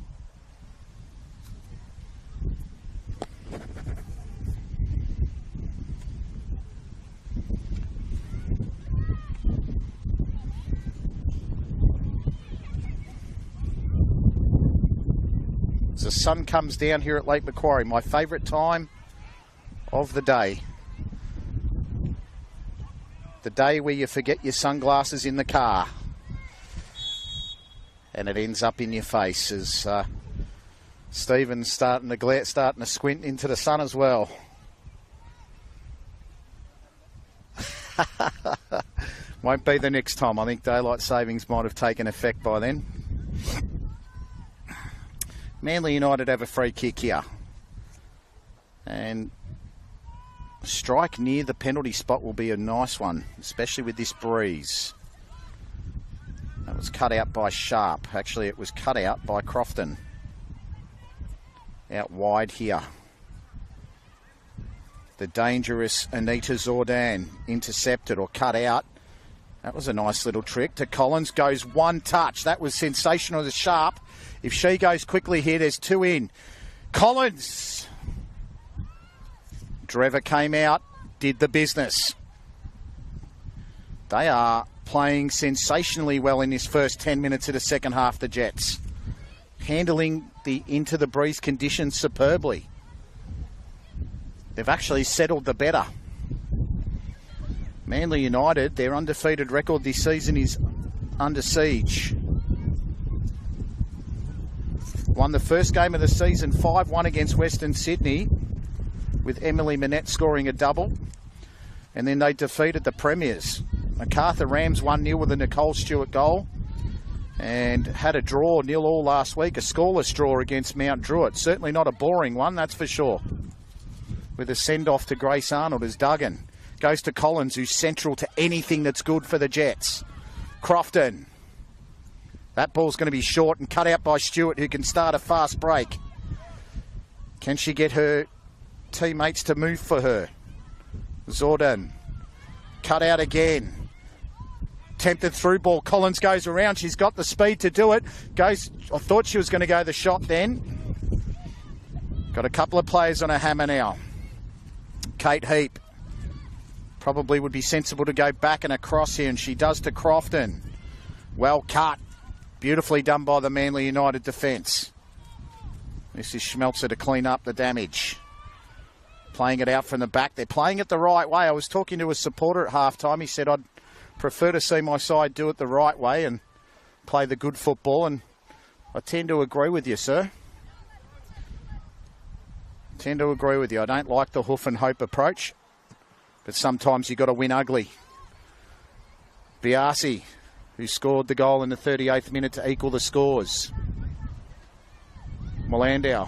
As the sun comes down here at Lake Macquarie, my favourite time of the day. The day where you forget your sunglasses in the car and it ends up in your face as Stephen's starting to squint into the sun as well. Won't be the next time. I think daylight savings might have taken effect by then. Manly United have a free kick here. And a strike near the penalty spot will be a nice one, especially with this breeze. That was cut out by Sharp. Actually, it was cut out by Crofton. Out wide here. The dangerous Anita Zordan intercepted or cut out. That was a nice little trick to Collins. Goes one touch. That was sensational to Sharp. If she goes quickly here, there's two in. Collins. Drever came out, did the business. They are playing sensationally well in this first 10 minutes of the second half, the Jets. Handling the into the breeze conditions superbly. They've actually settled the better. Manly United, their undefeated record this season is under siege. Won the first game of the season 5-1 against Western Sydney, with Emily Minette scoring a double. And then they defeated the Premiers. Macarthur Rams 1-0 with a Nicole Stewart goal. And had a draw 0-0 last week, a scoreless draw against Mount Druitt. Certainly not a boring one, that's for sure. with a send-off to Grace Arnold as Duggan goes to Collins, who's central to anything that's good for the Jets. Crofton. That ball's going to be short and cut out by Stewart, who can start a fast break. Can she get her teammates to move for her? Zordon. Cut out again. Tempted through ball. Collins goes around. She's got the speed to do it. Goes. I thought she was going to go the shot then. Got a couple of players on her hammer now. Kate Heap. Probably would be sensible to go back and across here, and she does to Crofton. Well cut. Beautifully done by the Manly United defence. This is Schmelzer to clean up the damage. Playing it out from the back. They're playing it the right way. I was talking to a supporter at halftime. He said, I'd prefer to see my side do it the right way and play the good football, and I tend to agree with you, sir. I don't like the hoof and hope approach, but sometimes you've got to win ugly. Biasi, who scored the goal in the 38th minute to equal the scores. Molandau.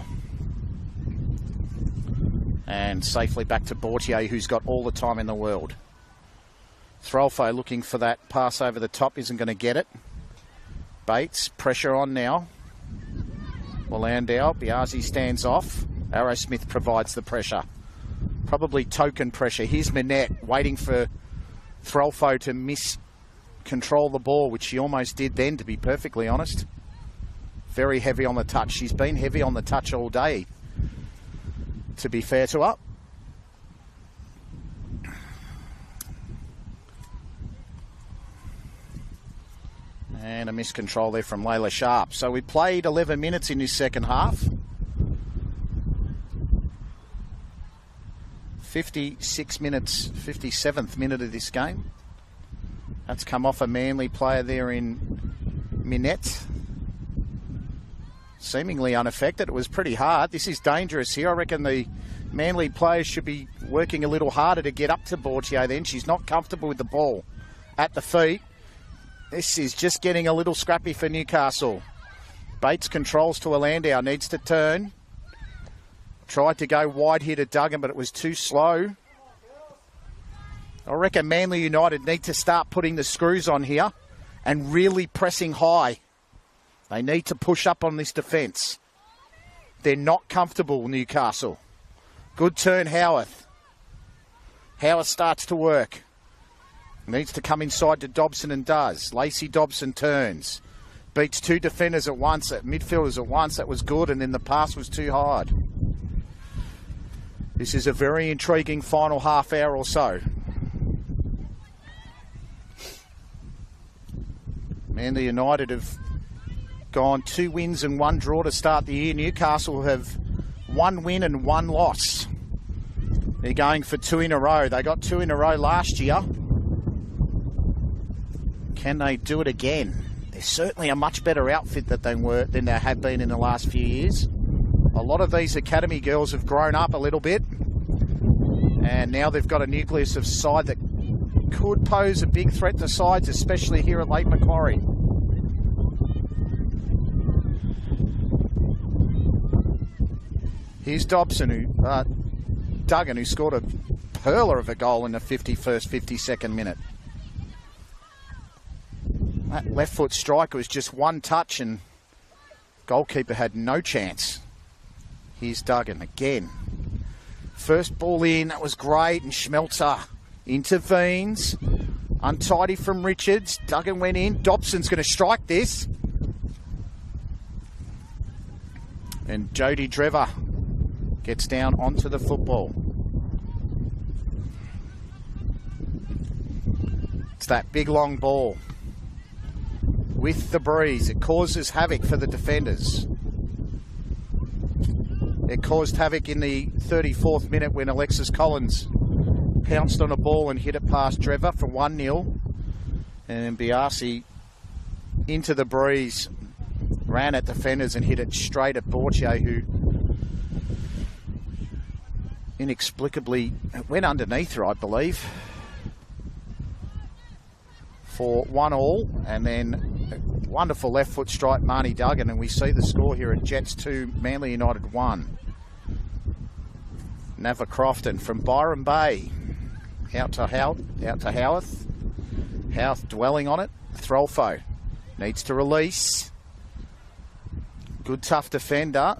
And safely back to Bortier, who's got all the time in the world. Threlfo looking for that pass over the top, isn't going to get it. Bates, pressure on now. Molandau, Biasi stands off. Arrowsmith provides the pressure. Probably token pressure. Here's Minette waiting for Threlfo to miscontrol the ball, which she almost did then, to be perfectly honest. Very heavy on the touch. She's been heavy on the touch all day, to be fair to her. And a miscontrol there from Layla Sharp. So we played 11 minutes in this second half. 56 minutes, 57th minute of this game. That's come off a Manly player there in Minette. Seemingly unaffected. It was pretty hard. This is dangerous here. I reckon the Manly players should be working a little harder to get up to Bortier then. She's not comfortable with the ball at the feet. This is just getting a little scrappy for Newcastle. Bates controls to Landau, needs to turn. Tried to go wide here to Duggan, but it was too slow. I reckon Manly United need to start putting the screws on here and really pressing high. They need to push up on this defence. They're not comfortable, Newcastle. Good turn, Howarth. Howarth starts to work. Needs to come inside to Dobson and does. Lacey Dobson turns. Beats two defenders at once, midfielders at once. That was good, and then the pass was too hard. This is a very intriguing final half hour or so. Manly United have gone 2 wins and 1 draw to start the year. Newcastle have 1 win and 1 loss. They're going for 2 in a row. They got 2 in a row last year. Can they do it again? They're certainly a much better outfit than they have been in the last few years. A lot of these academy girls have grown up a little bit, and now they've got a nucleus of side that could pose a big threat to sides, especially here at Lake Macquarie. Here's Dobson, Duggan, who scored a perler of a goal in the 51st, 52nd minute. That left foot strike was just one touch and goalkeeper had no chance. Here's Duggan again. First ball in, that was great, and Schmelzer intervenes. Untidy from Richards. Duggan went in. Dobson's going to strike this. And Jodie Drever gets down onto the football. It's that big long ball. With the breeze, it causes havoc for the defenders. It caused havoc in the 34th minute when Alexis Collins pounced on a ball and hit it past Drever for 1-0. And Biasi into the breeze, ran at defenders and hit it straight at Bortier, who inexplicably went underneath her, I believe, for 1-1. And then wonderful left foot strike, Marnie Duggan, and we see the score here at Jets 2, Manly United 1. Nava Crofton from Byron Bay. Out to Howarth. Howarth dwelling on it. Throlfo needs to release. Good tough defender.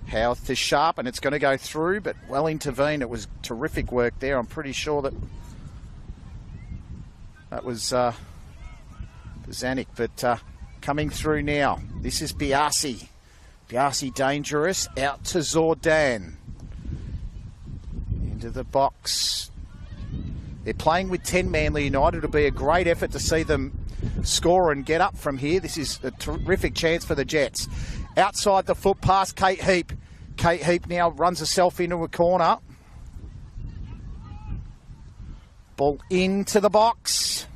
Howarth to Sharp, and it's going to go through, but well intervened. It was terrific work there. I'm pretty sure that was Zanuck, but coming through now. This is Biasi. Biasi dangerous. Out to Zordan. Into the box. They're playing with 10 Manly United. It'll be a great effort to see them score and get up from here. This is a terrific chance for the Jets. Outside the foot pass, Kate Heap. Kate Heap now runs herself into a corner. Ball into the box.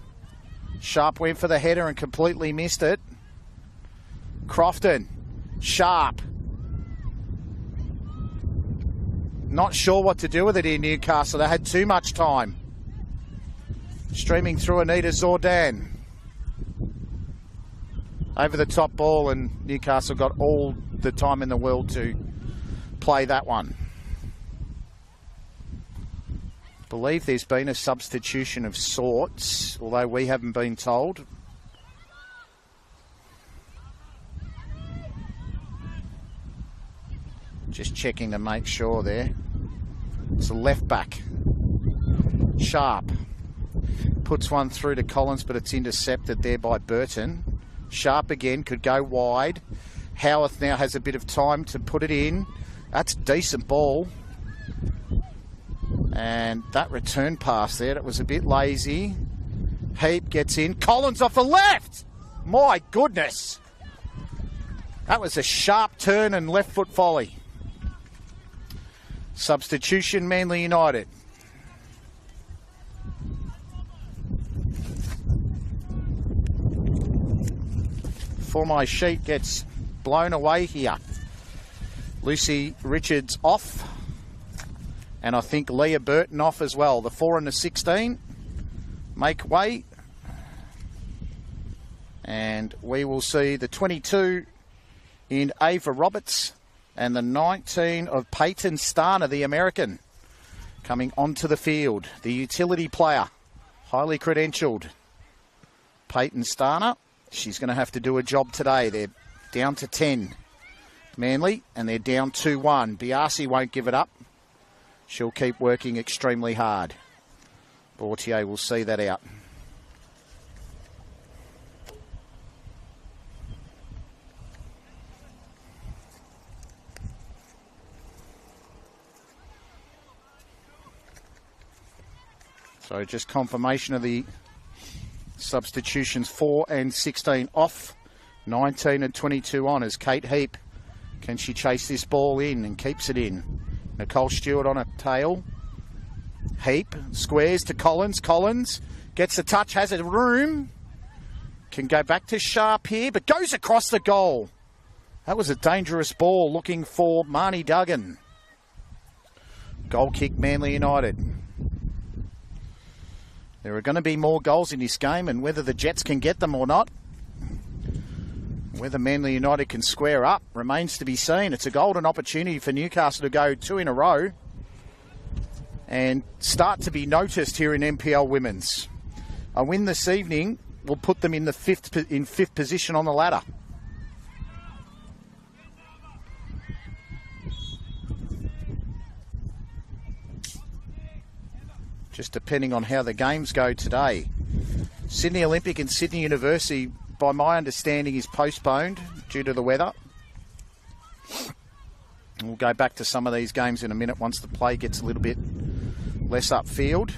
Sharp went for the header and completely missed it. Crofton. Sharp. Not sure what to do with it in Newcastle. They had too much time. Streaming through Anita Zordan. Over the top ball, and Newcastle got all the time in the world to play that one. Believe there's been a substitution of sorts, although we haven't been told. Just checking to make sure there. It's a left back. Sharp. Puts one through to Collins, but it's intercepted there by Burton. Sharp again, could go wide. Howarth now has a bit of time to put it in. That's a decent ball. And that return pass there, it was a bit lazy. Heap gets in. Collins off the left! My goodness! That was a sharp turn and left foot volley. Substitution, Manly United. For my sheet gets blown away here. Lucy Richards off. And I think Leah Burton off as well. The 4 and the 16 make way. And we will see the 22 in Ava Roberts and the 19 of Peyton Starner, the American, coming onto the field. The utility player, highly credentialed. Peyton Starner. She's going to have to do a job today. They're down to 10, Manly, and they're down 2-1. Biasi won't give it up. She'll keep working extremely hard. Bortier will see that out. So just confirmation of the substitutions. 4 and 16 off, 19 and 22 on as Kate Heap. Can she chase this ball in and keeps it in? Nicole Stewart on a tail. Heap squares to Collins. Collins gets the touch, has a room. Can go back to Sharp here, but goes across the goal. That was a dangerous ball looking for Marnie Duggan. Goal kick, Manly United. There are going to be more goals in this game, and whether the Jets can get them or not, whether Manly United can square up, remains to be seen. It's a golden opportunity for Newcastle to go 2 in a row and start to be noticed here in NPL Women's. A win this evening will put them in the fifth position on the ladder. Just depending on how the games go today. Sydney Olympic and Sydney University, by my understanding, is postponed due to the weather. We'll go back to some of these games in a minute once the play gets a little bit less upfield.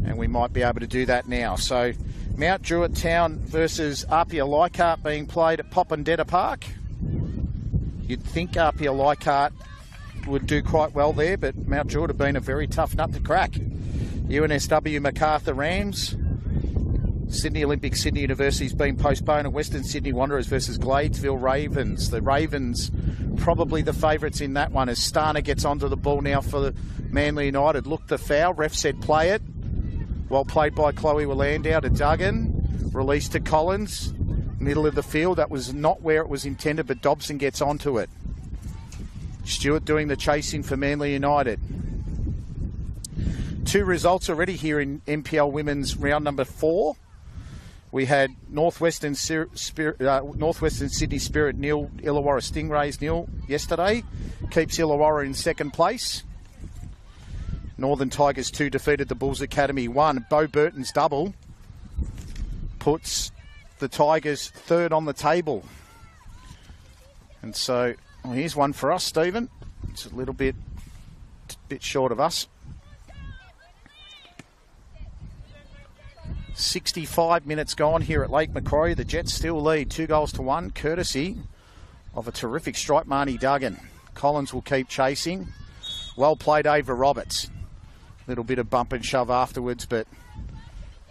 And we might be able to do that now. So, Mount Druitt Town versus Apia Leichhardt being played at Popondetta Park. You'd think Apia Leichhardt would do quite well there, but Mount Druitt have been a very tough nut to crack. UNSW Macarthur Rams. Sydney Olympic, Sydney University's been postponed, and Western Sydney Wanderers versus Gladesville Ravens. The Ravens probably the favourites in that one as Starner gets onto the ball now for Manly United. Look, the foul. Ref said play it. Well played by Chloe Willandau to Duggan. Released to Collins. Middle of the field. That was not where it was intended, but Dobson gets onto it. Stewart doing the chasing for Manly United. 2 results already here in NPL Women's round number 4. We had Northwestern Sydney Spirit 0, Illawarra Stingrays 0 yesterday. Keeps Illawarra in second place. Northern Tigers 2 defeated the Bulls Academy 1. Bo Burton's double puts the Tigers third on the table. And so, well, here's one for us, Stephen. It's a little bit short of us. 65 minutes gone here at Lake Macquarie. The Jets still lead 2-1, courtesy of a terrific strike, Marnie Duggan. Collins will keep chasing. Well played, Ava Roberts. Little bit of bump and shove afterwards, but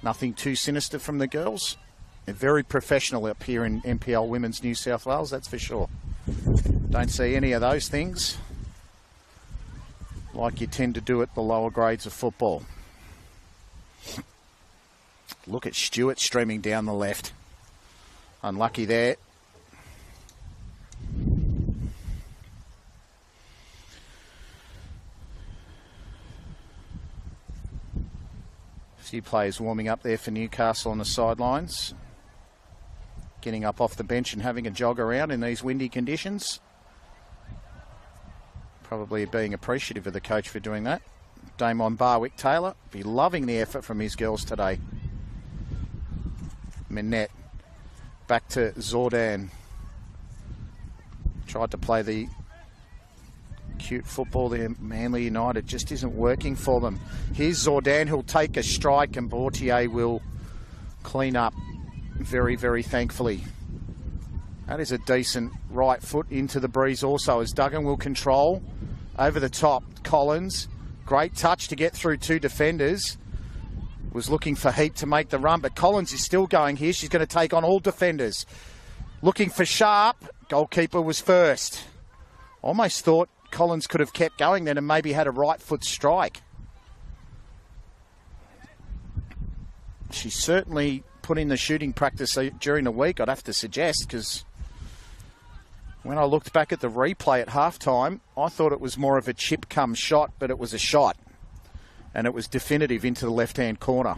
nothing too sinister from the girls. They're very professional up here in NPL Women's New South Wales, that's for sure. Don't see any of those things like you tend to do at the lower grades of football. Look at Stewart streaming down the left. Unlucky there. A few players warming up there for Newcastle on the sidelines. Getting up off the bench and having a jog around in these windy conditions. Probably being appreciative of the coach for doing that. Damon Barwick-Taylor be loving the effort from his girls today. Minette back to Zordan. Tried to play the cute football there. Manly United just isn't working for them. Here's Zordan, who'll take a strike, and Bortier will clean up very, very thankfully. That is a decent right foot into the breeze also, as Duggan will control over the top. Collins, great touch to get through 2 defenders. Was looking for Heap to make the run, but Collins is still going here. She's going to take on all defenders. Looking for Sharp. Goalkeeper was first. Almost thought Collins could have kept going then and maybe had a right foot strike. She's certainly put in the shooting practice during the week, I'd have to suggest, because when I looked back at the replay at halftime, I thought it was more of a chip come shot, but it was a shot. And it was definitive into the left-hand corner.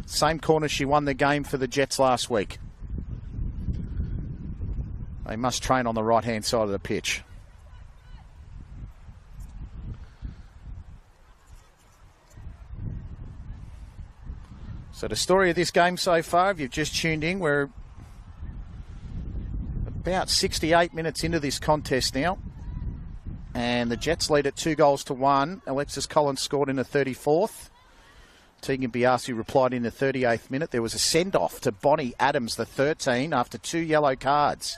Same corner she won the game for the Jets last week. They must train on the right-hand side of the pitch. So the story of this game so far, if you've just tuned in, we're about 68 minutes into this contest now. And the Jets lead at 2-1. Alexis Collins scored in the 34th. Tegan Biasi replied in the 38th minute. There was a send-off to Bonnie Adams, the 13, after 2 yellow cards.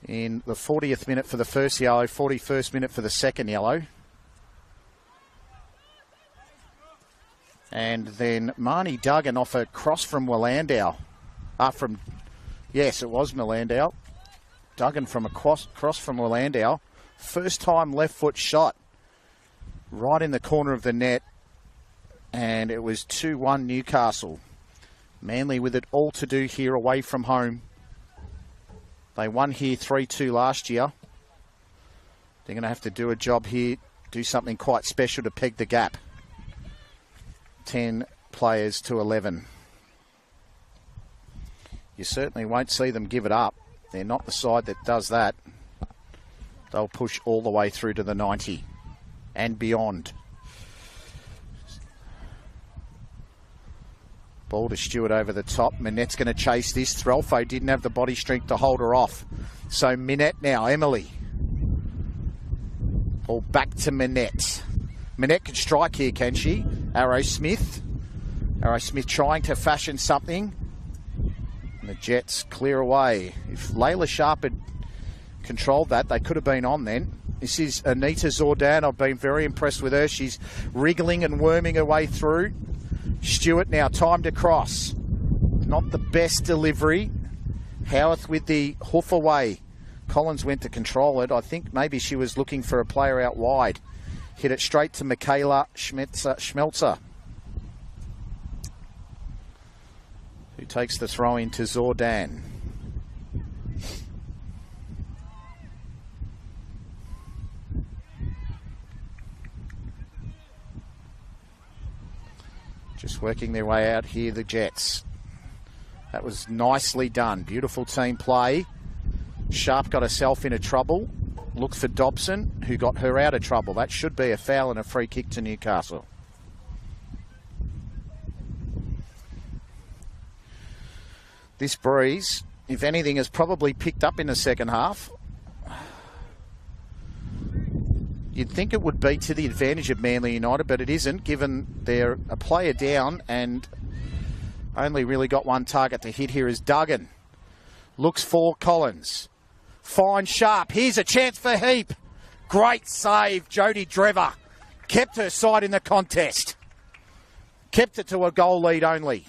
In the 40th minute for the first yellow, 41st minute for the second yellow. And then Marnie Duggan off a cross from Willandau. Yes, it was Willandau. Duggan from a cross from Willandau. First time left foot shot right in the corner of the net, and it was 2-1 Newcastle. Manly with it all to do here away from home. They won here 3-2 last year. They're going to have to do a job here, do something quite special to peg the gap. 10 players to 11. You certainly won't see them give it up. They're not the side that does that. They'll push all the way through to the 90 and beyond. Ball to Stewart over the top. Minette's going to chase this. Threlfo didn't have the body strength to hold her off. So Minette now, Emily. Ball back to Minette. Minette can strike here, can she? Arrow Smith. Arrow Smith trying to fashion something. And the Jets clear away. If Layla Sharp had controlled that, they could have been on then. This is Anita Zordan. I've been very impressed with her. She's wriggling and worming her way through. Stewart now, time to cross. Not the best delivery. Howarth with the hoof away. Collins went to control it. I think maybe she was looking for a player out wide. Hit it straight to Michaela Schmelzer, who takes the throw into Zordan. Just working their way out here, the Jets. That was nicely done. Beautiful team play. Sharp got herself into trouble. Looked for Dobson, who got her out of trouble. That should be a foul and a free kick to Newcastle. This breeze, if anything, has probably picked up in the second half. You'd think it would be to the advantage of Manly United, but it isn't, given they're a player down and only really got one target to hit here is Duggan. Looks for Collins. Fine Sharp. Here's a chance for Heap. Great save, Jodie Drever. Kept her side in the contest. Kept it to a goal lead only.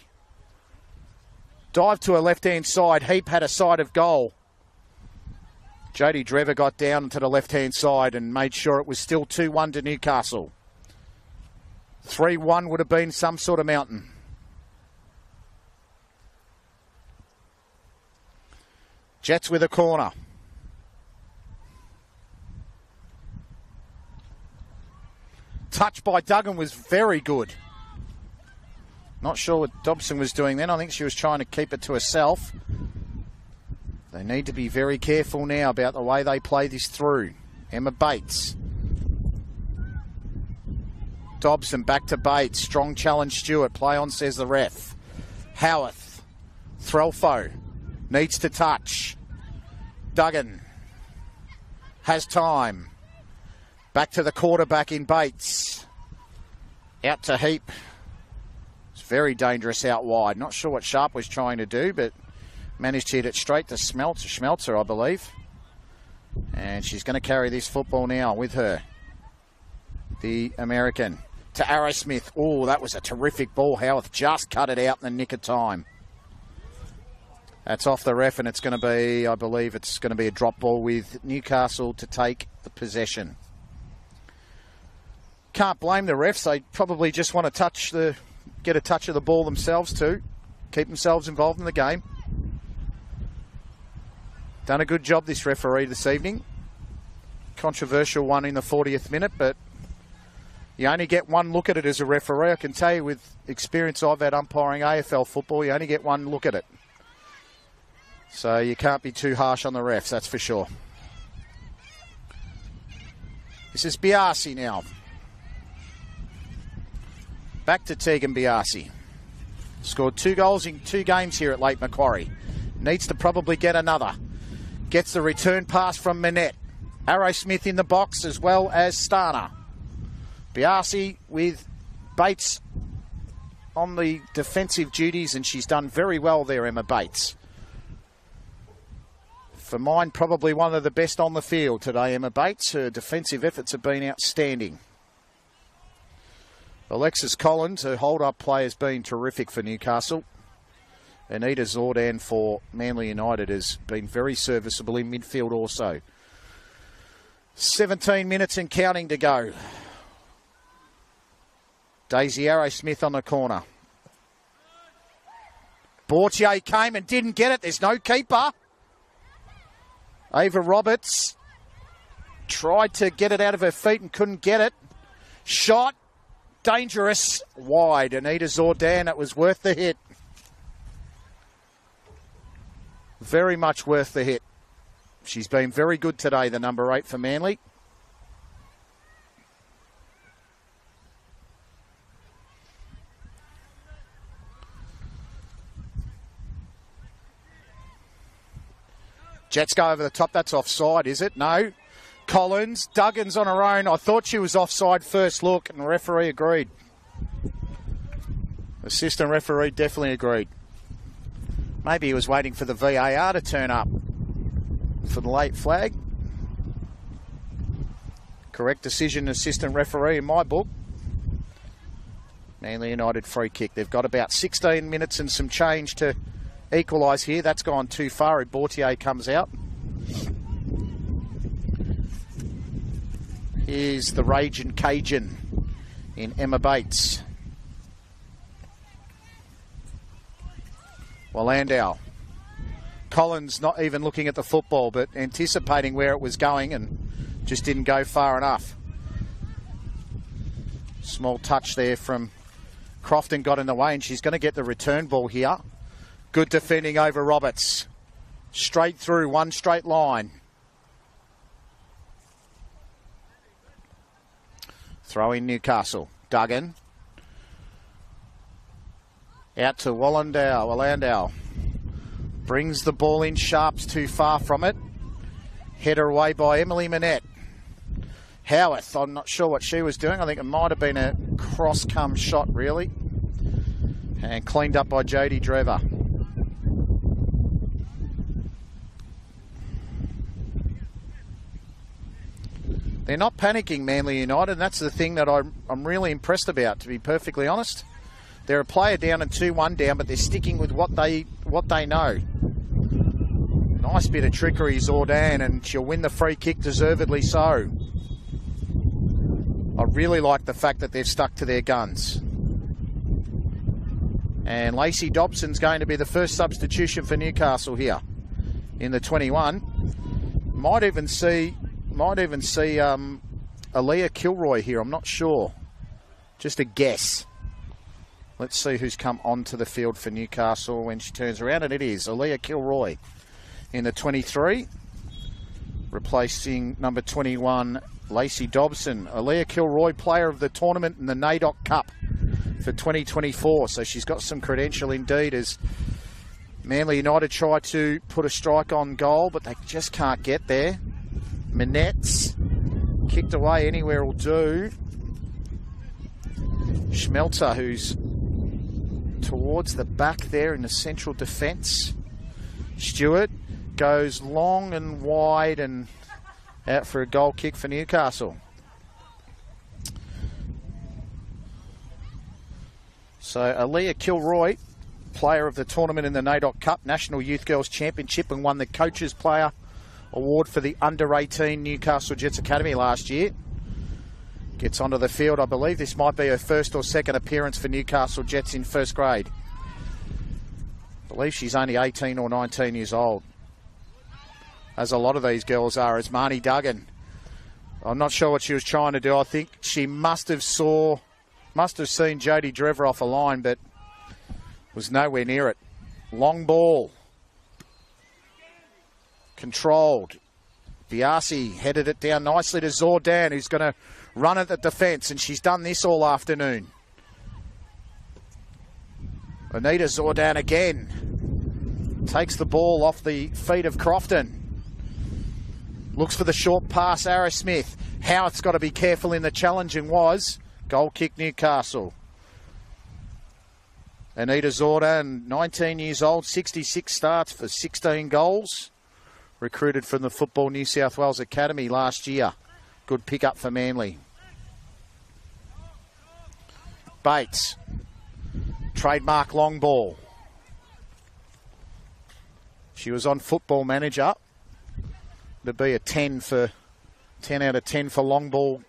Dive to her left-hand side. Heap had a side of goal. Jodie Drever got down to the left-hand side and made sure it was still 2-1 to Newcastle. 3-1 would have been some sort of mountain. Jets with a corner. Touch by Duggan was very good. Not sure what Dobson was doing then. I think she was trying to keep it to herself. They need to be very careful now about the way they play this through. Emma Bates. Dobson back to Bates. Strong challenge Stewart. Play on, says the ref. Howarth. Threlfo. Needs to touch. Duggan. Has time. Back to the quarterback in Bates. Out to Heap. It's very dangerous out wide. Not sure what Sharp was trying to do, but managed to hit it straight to Schmelzer, I believe. And she's going to carry this football now with her. The American. To Arrowsmith. Oh, that was a terrific ball. Howarth just cut it out in the nick of time. That's off the ref, and it's going to be, I believe it's going to be a drop ball with Newcastle to take the possession. Can't blame the refs. They probably just want to get a touch of the ball themselves too. Keep themselves involved in the game. Done a good job, this referee, this evening. Controversial one in the 40th minute, but you only get one look at it as a referee. I can tell you with experience I've had umpiring AFL football, you only get one look at it. So you can't be too harsh on the refs, that's for sure. This is Biasi now. Back to Tegan Biasi. Scored 2 goals in 2 games here at Lake Macquarie. Needs to probably get another. Gets the return pass from Manette. Arrowsmith in the box as well as Starner. Biasi with Bates on the defensive duties, and she's done very well there, Emma Bates. For mine, probably one of the best on the field today, Emma Bates. Her defensive efforts have been outstanding. Alexis Collins, her hold-up play, has been terrific for Newcastle. Anita Zordan for Manly United has been very serviceable in midfield also. 17 minutes and counting to go. Daisy Arrowsmith on the corner. Bortier came and didn't get it. There's no keeper. Ava Roberts tried to get it out of her feet and couldn't get it. Shot. Dangerous. Wide. Anita Zordan, it was worth the hit. Very much worth the hit. She's been very good today, the number 8 for Manly. Jets go over the top. That's offside, is it? No. Collins. Duggan's on her own. I thought she was offside first look, and the referee agreed. Assistant referee definitely agreed. Maybe he was waiting for the VAR to turn up for the late flag. Correct decision, assistant referee in my book. Manly United free kick. They've got about 16 minutes and some change to equalise here. That's gone too far. Bortier comes out. Here's the Raging Cajun in Emma Bates. Well, Landau. Collins not even looking at the football, but anticipating where it was going and just didn't go far enough. Small touch there from Crofton got in the way, and she's going to get the return ball here. Good defending over Roberts. Straight through, one straight line. Throw in Newcastle. Duggan. Out to Wallandau. Brings the ball in. Sharp's too far from it. Header away by Emily Manette. Howarth, I'm not sure what she was doing. I think it might have been a cross-come shot, really. And cleaned up by Jodie Drever. They're not panicking, Manly United, and that's the thing that I'm really impressed about, to be perfectly honest. They're a player down and 2-1 down, but they're sticking with what they know. Nice bit of trickery, Zordan, and she'll win the free kick, deservedly so. I really like the fact that they've stuck to their guns. And Lacey Dobson's going to be the first substitution for Newcastle here in the 21. Might even see Aaliyah Kilroy here. I'm not sure. Just a guess. Let's see who's come onto the field for Newcastle when she turns around, and it is Aaliyah Kilroy in the 23, replacing number 21, Lacey Dobson. Aaliyah Kilroy, player of the tournament in the NAIDOC Cup for 2024. So she's got some credential indeed, as Manly United try to put a strike on goal, but they just can't get there. Minette's kicked away, anywhere will do. Schmelzer, who's towards the back there in the central defence. Stewart goes long and wide and out for a goal kick for Newcastle. So Aaliyah Kilroy, player of the tournament in the NAIDOC Cup, National Youth Girls Championship, and won the Coaches Player Award for the Under-18 Newcastle Jets Academy last year. Gets onto the field. I believe this might be her first or second appearance for Newcastle Jets in first grade. I believe she's only 18 or 19 years old, as a lot of these girls are, as Marnie Duggan. I'm not sure what she was trying to do. I think she must have seen Jodie Drever off a line, but was nowhere near it. Long ball. Controlled. Biasi headed it down nicely to Zordan, who's going to run at the defence, and she's done this all afternoon. Anita Zordan again. Takes the ball off the feet of Crofton. Looks for the short pass, Ara Smith. Howarth's got to be careful in the challenge, and was. Goal kick Newcastle. Anita Zordan, 19 years old, 66 starts for 16 goals. Recruited from the Football New South Wales Academy last year. Good pick-up for Manly. Bates. Trademark long ball. She was on Football Manager. It'd be a 10 out of 10 for long ball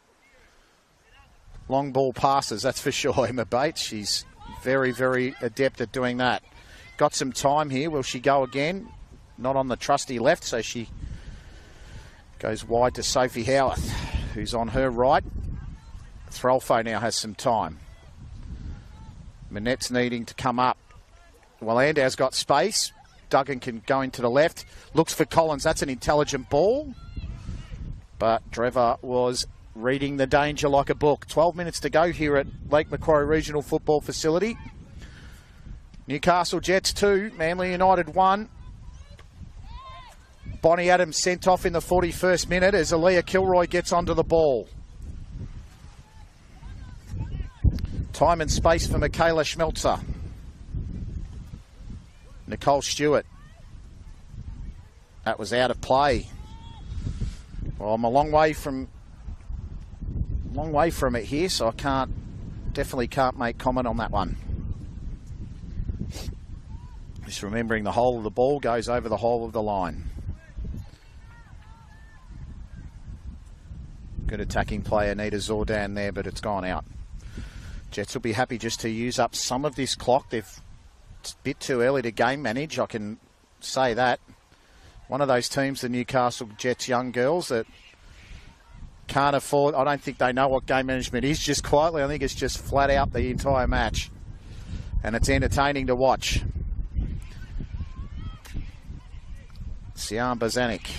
passes, that's for sure. Emma Bates, she's very, very adept at doing that. Got some time here. Will she go again? Not on the trusty left, so she goes wide to Sophie Howarth, who's on her right. Threlfo now has some time. Minette's needing to come up. Wallandau's got space. Duggan can go into the left. Looks for Collins. That's an intelligent ball. But Drever was reading the danger like a book. 12 minutes to go here at Lake Macquarie Regional Football Facility. Newcastle Jets 2, Manly United 1. Bonnie Adams sent off in the 41st minute as Aaliyah Kilroy gets onto the ball. Time and space for Michaela Schmelzer. Nicole Stewart. That was out of play. Well, I'm a long way from it here, so I definitely can't make comment on that one. Just remembering the whole of the ball goes over the whole of the line. Good attacking play, Anita Zordan there, but it's gone out. Jets will be happy just to use up some of this clock. It's a bit too early to game manage, I can say that. One of those teams, the Newcastle Jets young girls, that can't afford, I don't think they know what game management is just quietly. I think it's just flat out the entire match. and it's entertaining to watch. Sian Bozanic.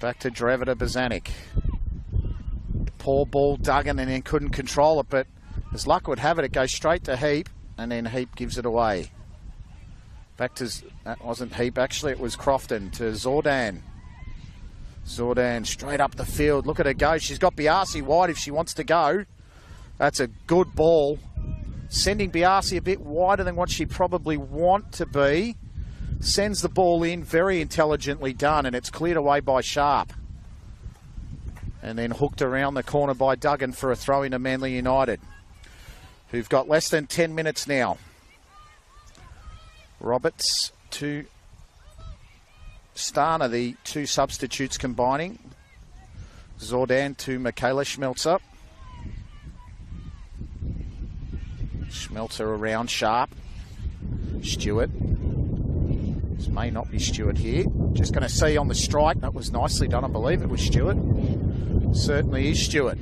Back to Drevita Bozanic. Poor ball Duggan and then couldn't control it, but as luck would have it, it goes straight to Heap, and then Heap gives it away. Back to, that wasn't Heap, actually it was Crofton, to Zordan. Zordan straight up the field. Look at her go. She's got Biasi wide if she wants to go. That's a good ball. Sending Biasi a bit wider than what she probably want to be. Sends the ball in, very intelligently done, and it's cleared away by Sharp. And then hooked around the corner by Duggan for a throw into Manly United, who've got less than 10 minutes now. Roberts to Starner, the two substitutes combining. Zordan to Michaela Schmelzer. Schmelzer around Sharp. Stewart. This may not be Stewart here. Just going to see on the strike. That was nicely done. I believe it was Stewart. Certainly is Stewart.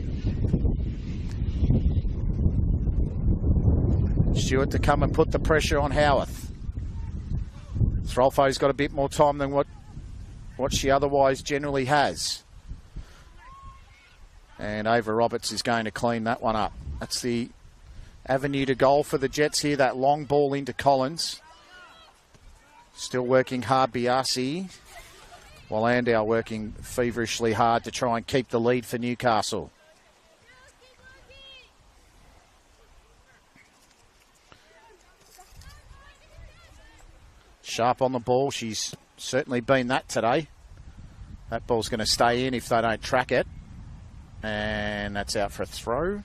Stewart to come and put the pressure on Howarth. Throlfo's got a bit more time than what she otherwise generally has. And Ava Roberts is going to clean that one up. That's the avenue to goal for the Jets here. That long ball into Collins. Still working hard, Biasi. While Landau working feverishly hard to try and keep the lead for Newcastle. Sharp on the ball. She's certainly been that today. That ball's going to stay in if they don't track it. And that's out for a throw.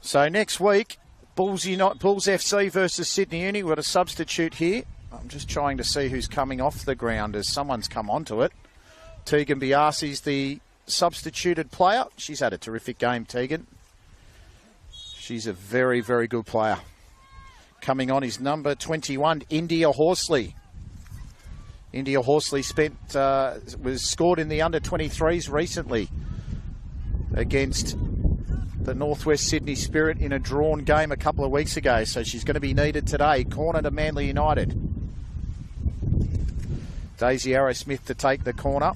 So next week, Bulls FC versus Sydney Uni. We've got a substitute here. I'm just trying to see who's coming off the ground as someone's come onto it. Tegan Biasi's the substituted player. She's had a terrific game, Tegan. She's a very, very good player. Coming on is number 21, India Horsley. India Horsley was scored in the under-23s recently against the Northwest Sydney Spirit in a drawn game a couple of weeks ago. So she's going to be needed today. Corner to Manly United. Daisy Arrowsmith to take the corner.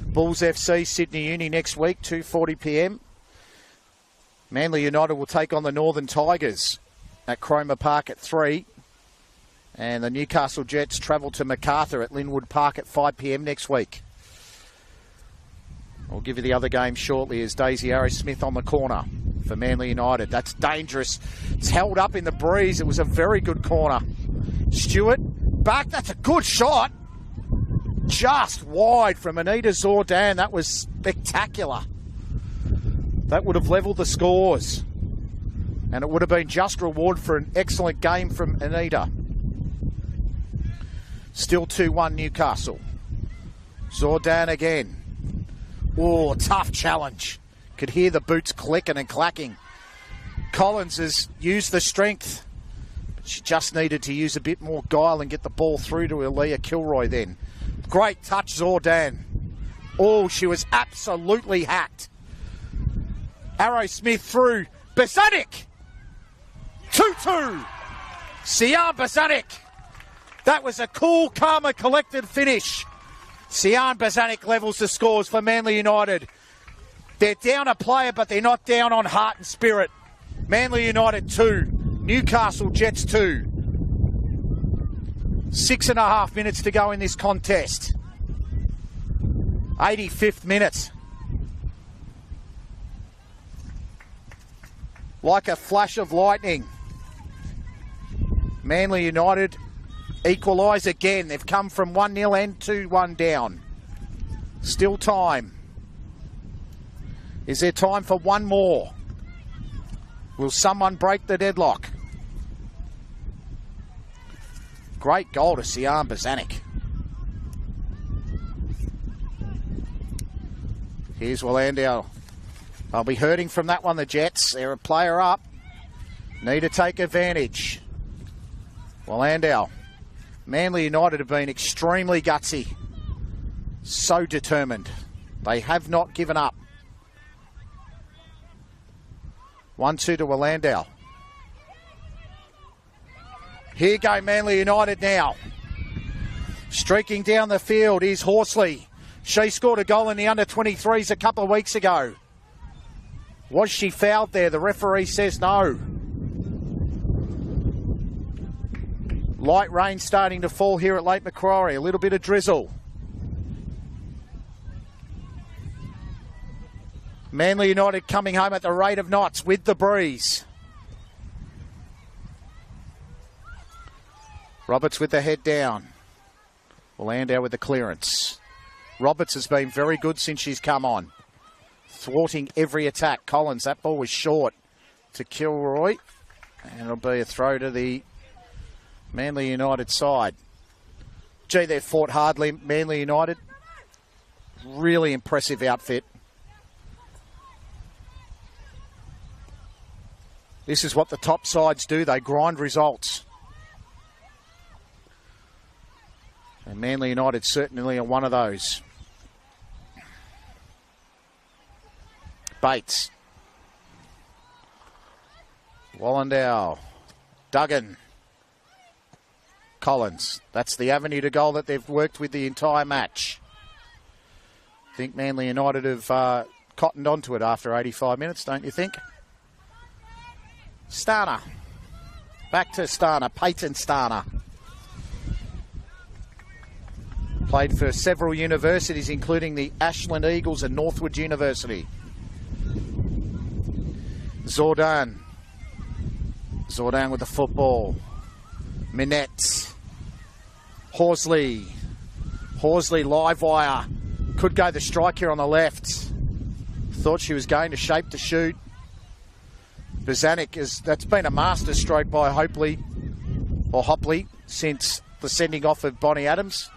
Bulls FC, Sydney Uni next week, 2:40 p.m. Manly United will take on the Northern Tigers at Cromer Park at 3. And the Newcastle Jets travel to Macarthur at Linwood Park at 5 p.m. next week. I'll give you the other game shortly as Daisy Arrowsmith on the corner for Manly United. That's dangerous. It's held up in the breeze. It was a very good corner. Stewart back. That's a good shot. Just wide from Anita Zordan. That was spectacular. That would have levelled the scores. And it would have been just reward for an excellent game from Anita. Still 2-1 Newcastle. Zordan again. Oh, tough challenge. Could hear the boots clicking and clacking. Collins has used the strength. But she just needed to use a bit more guile and get the ball through to Aaliyah Kilroy then. Great touch, Zordan. Oh, she was absolutely hacked. Arrowsmith through. Bozanic! 2-2. Sian Bozanic. That was a cool, calm and collected finish. Sian Bozanic levels the scores for Manly United. They're down a player, but they're not down on heart and spirit. Manly United 2, Newcastle Jets 2. 6.5 minutes to go in this contest. 85th minute. Like a flash of lightning. Manly United equalise again. They've come from 1-0 and 2-1 down. Still time. Is there time for one more? Will someone break the deadlock? Great goal to Sian Bozanic. Here's Willandau. They'll be hurting from that one, the Jets. They're a player up. Need to take advantage. Willandau. Manly United have been extremely gutsy. So determined. They have not given up. 1-2 to Willandau. Here go Manly United now. Streaking down the field is Horsley. She scored a goal in the under-23s a couple of weeks ago. Was she fouled there? The referee says no. Light rain starting to fall here at Lake Macquarie. A little bit of drizzle. Manly United coming home at the rate of knots with the breeze. Roberts with the head down. Landau with the clearance. Roberts has been very good since she's come on. Thwarting every attack. Collins, that ball was short to Kilroy. And it'll be a throw to the Manly United side. Gee, they've fought hardly, Manly United. Really impressive outfit. This is what the top sides do. They grind results. And Manly United certainly are one of those. Bates. Wallendow. Duggan. Collins. That's the avenue to goal that they've worked with the entire match. I think Manly United have cottoned onto it after 85 minutes, don't you think? Starner. Back to Starner. Peyton Starner. Played for several universities, including the Ashland Eagles and Northwood University. Zordan. Zordan with the football. Minette. Horsley. Horsley live wire. Could go the strike here on the left. Thought she was going to shape to shoot. Bozanic, that's been a master stroke by Hopley since the sending off of Bonnie Adams.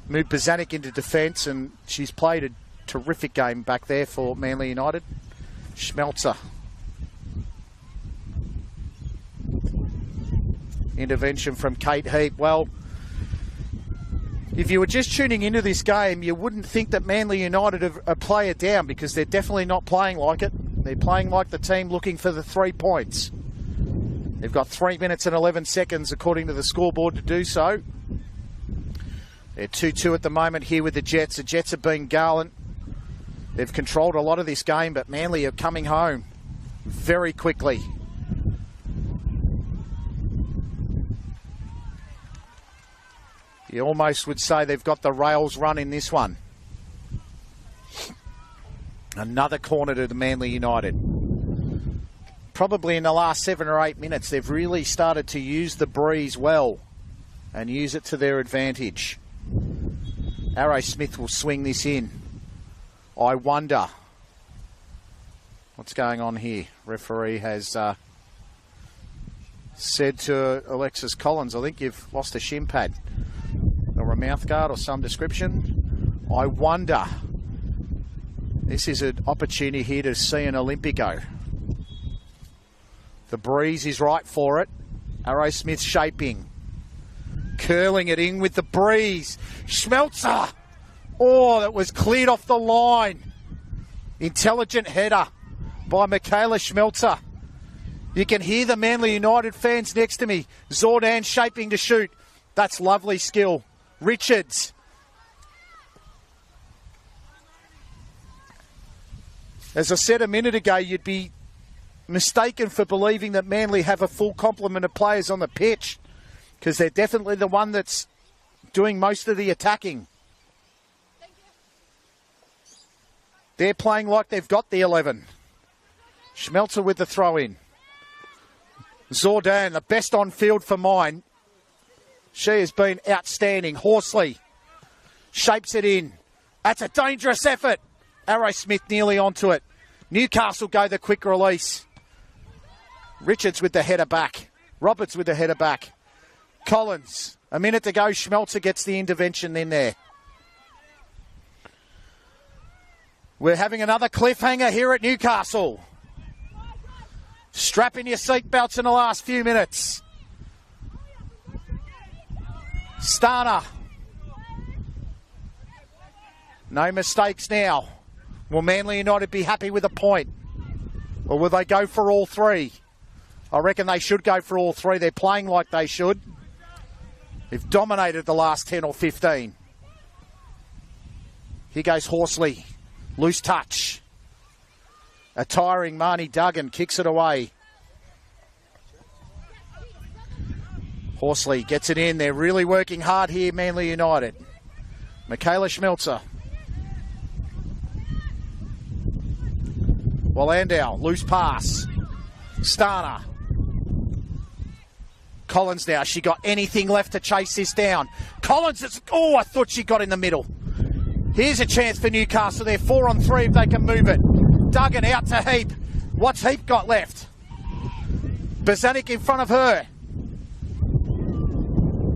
Moved Bozanic into defence, and she's played a terrific game back there for Manly United. Schmelzer. Intervention from Kate Heap. Well, if you were just tuning into this game, you wouldn't think that Manly United are a player down, because they're definitely not playing like it. They're playing like the team looking for the 3 points. They've got 3 minutes and 11 seconds, according to the scoreboard, to do so. They're 2-2 at the moment here with the Jets. The Jets have been gallant. They've controlled a lot of this game, but Manly are coming home very quickly. You almost would say they've got the rails run in this one. Another corner to the Manly United. Probably in the last 7 or 8 minutes, they've really started to use the breeze well and use it to their advantage. Arrow Smith will swing this in. I wonder what's going on here. Referee has said to Alexis Collins, I think you've lost a shin pad or a mouth guard or some description. I wonder. This is an opportunity here to see an Olympico. The breeze is right for it. Arrow Smith shaping. Curling it in with the breeze. Schmelzer. Oh, that was cleared off the line. Intelligent header by Michaela Schmelzer. You can hear the Manly United fans next to me. Zordan shaping to shoot. That's lovely skill. Richards. As I said a minute ago, you'd be mistaken for believing that Manly have a full complement of players on the pitch, because they're definitely the one that's doing most of the attacking. They're playing like they've got the 11. Schmelzer with the throw-in. Zordan, the best on field for mine. She has been outstanding. Horsley shapes it in. That's a dangerous effort. Arrow Smith nearly onto it. Newcastle go the quick release. Richards with the header back. Roberts with the header back. Collins, a minute to go. Schmelzer gets the intervention in there. We're having another cliffhanger here at Newcastle. Strap in your seatbelts in the last few minutes. Starner. No mistakes now. Will Manly United be happy with a point? Or will they go for all three? I reckon they should go for all three. They're playing like they should. They've dominated the last 10 or 15. Here goes Horsley. Loose touch. A tiring Marnie Duggan kicks it away. Horsley gets it in. They're really working hard here, Manly United. Michaela Schmelzer. Wallandow, loose pass. Starner. Collins now. She got anything left to chase this down. Collins is... Oh, I thought she got in the middle. Here's a chance for Newcastle. They're 4 on 3 if they can move it. Duggan out to Heap. What's Heap got left? Bozanic in front of her.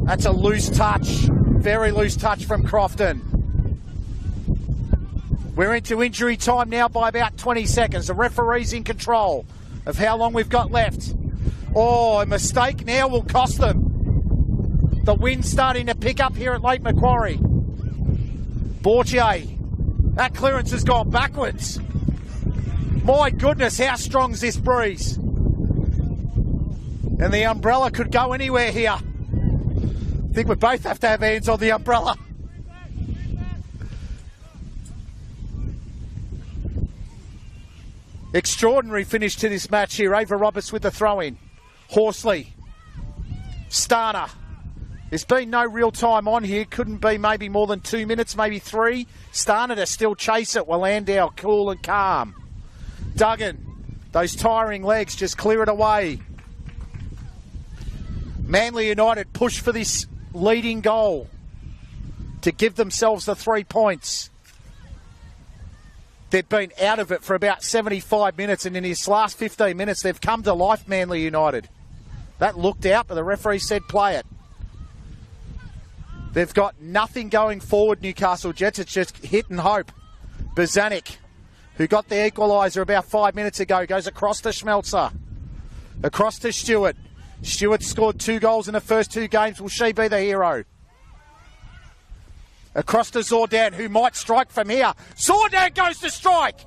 That's a loose touch. Very loose touch from Crofton. We're into injury time now by about 20 seconds. The referee's in control of how long we've got left. Oh, a mistake now will cost them. The wind's starting to pick up here at Lake Macquarie. Bortier. That clearance has gone backwards. My goodness, how strong's this breeze? And the umbrella could go anywhere here. I think we both have to have hands on the umbrella. Extraordinary finish to this match here. Ava Roberts with the throw-in. Horsley. Starner. There's been no real time on here. Couldn't be maybe more than 2 minutes, maybe 3. Starner to still chase it. Wallandow cool and calm. Duggan. Those tiring legs just clear it away. Manly United push for this leading goal to give themselves the 3 points. They've been out of it for about 75 minutes, and in this last 15 minutes, they've come to life, Manly United. That looked out, but the referee said play it. They've got nothing going forward, Newcastle Jets. It's just hit and hope. Bozanic, who got the equaliser about 5 minutes ago, goes across to Schmelzer. Across to Stewart. Stewart scored 2 goals in the first 2 games. Will she be the hero? Across to Zordan, who might strike from here. Zordan goes to strike.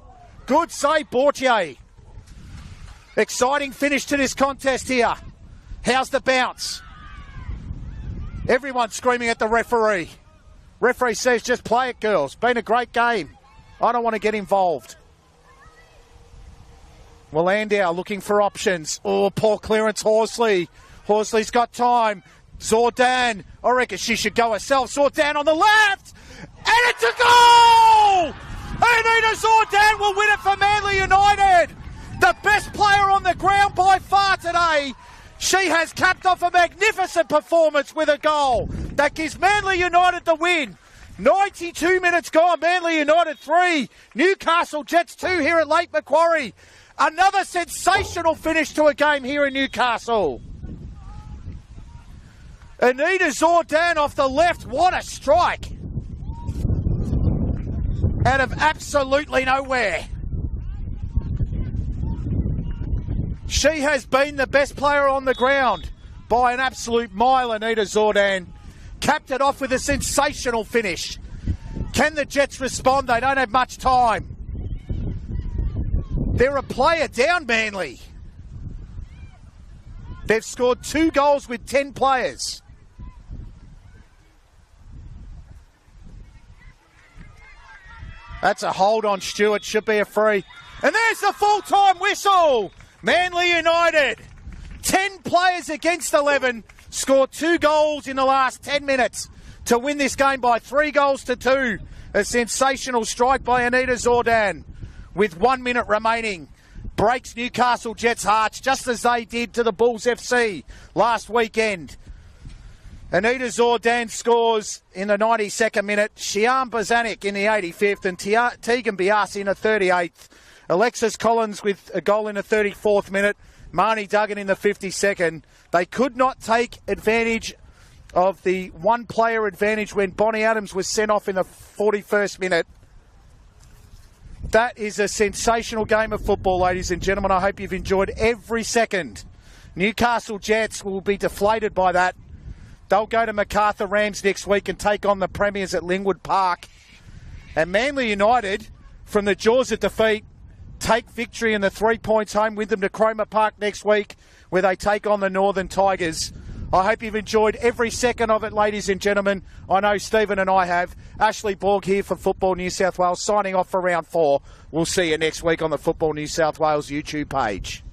Good save, Bortier. Exciting finish to this contest here. How's the bounce? Everyone's screaming at the referee. Referee says, just play it, girls. Been a great game. I don't want to get involved. Wallandow looking for options. Oh, poor clearance, Horsley. Horsley's got time. Zordan, I reckon she should go herself. Zordan on the left, and it's a goal! Anita Zordan will win it for Manly United. The best player on the ground by far today. She has capped off a magnificent performance with a goal that gives Manly United the win. 92 minutes gone, Manly United 3, Newcastle Jets 2 here at Lake Macquarie. Another sensational finish to a game here in Newcastle. Anita Zordan off the left. What a strike. Out of absolutely nowhere. She has been the best player on the ground by an absolute mile, Anita Zordan. Capped it off with a sensational finish. Can the Jets respond? They don't have much time. They're a player down, Manly. They've scored 2 goals with 10 players. That's a hold on Stewart. Should be a free. And there's the full-time whistle. Manly United. 10 players against 11. Scored 2 goals in the last 10 minutes to win this game by 3 goals to 2. A sensational strike by Anita Zordan with 1 minute remaining. Breaks Newcastle Jets' hearts just as they did to the Bulls FC last weekend. Anita Zordan scores in the 92nd minute. Shiam Bozanic in the 85th and Tegan Biasi in the 38th. Alexis Collins with a goal in the 34th minute. Marnie Duggan in the 52nd. They could not take advantage of the one-player advantage when Bonnie Adams was sent off in the 41st minute. That is a sensational game of football, ladies and gentlemen. I hope you've enjoyed every second. Newcastle Jets will be deflated by that. They'll go to MacArthur Rams next week and take on the Premiers at Lingwood Park. And Manly United, from the jaws of defeat, take victory and the 3 points home with them to Cromer Park next week, where they take on the Northern Tigers. I hope you've enjoyed every second of it, ladies and gentlemen. I know Stephen and I have. Ashley Borg here for Football New South Wales, signing off for round 4. We'll see you next week on the Football New South Wales YouTube page.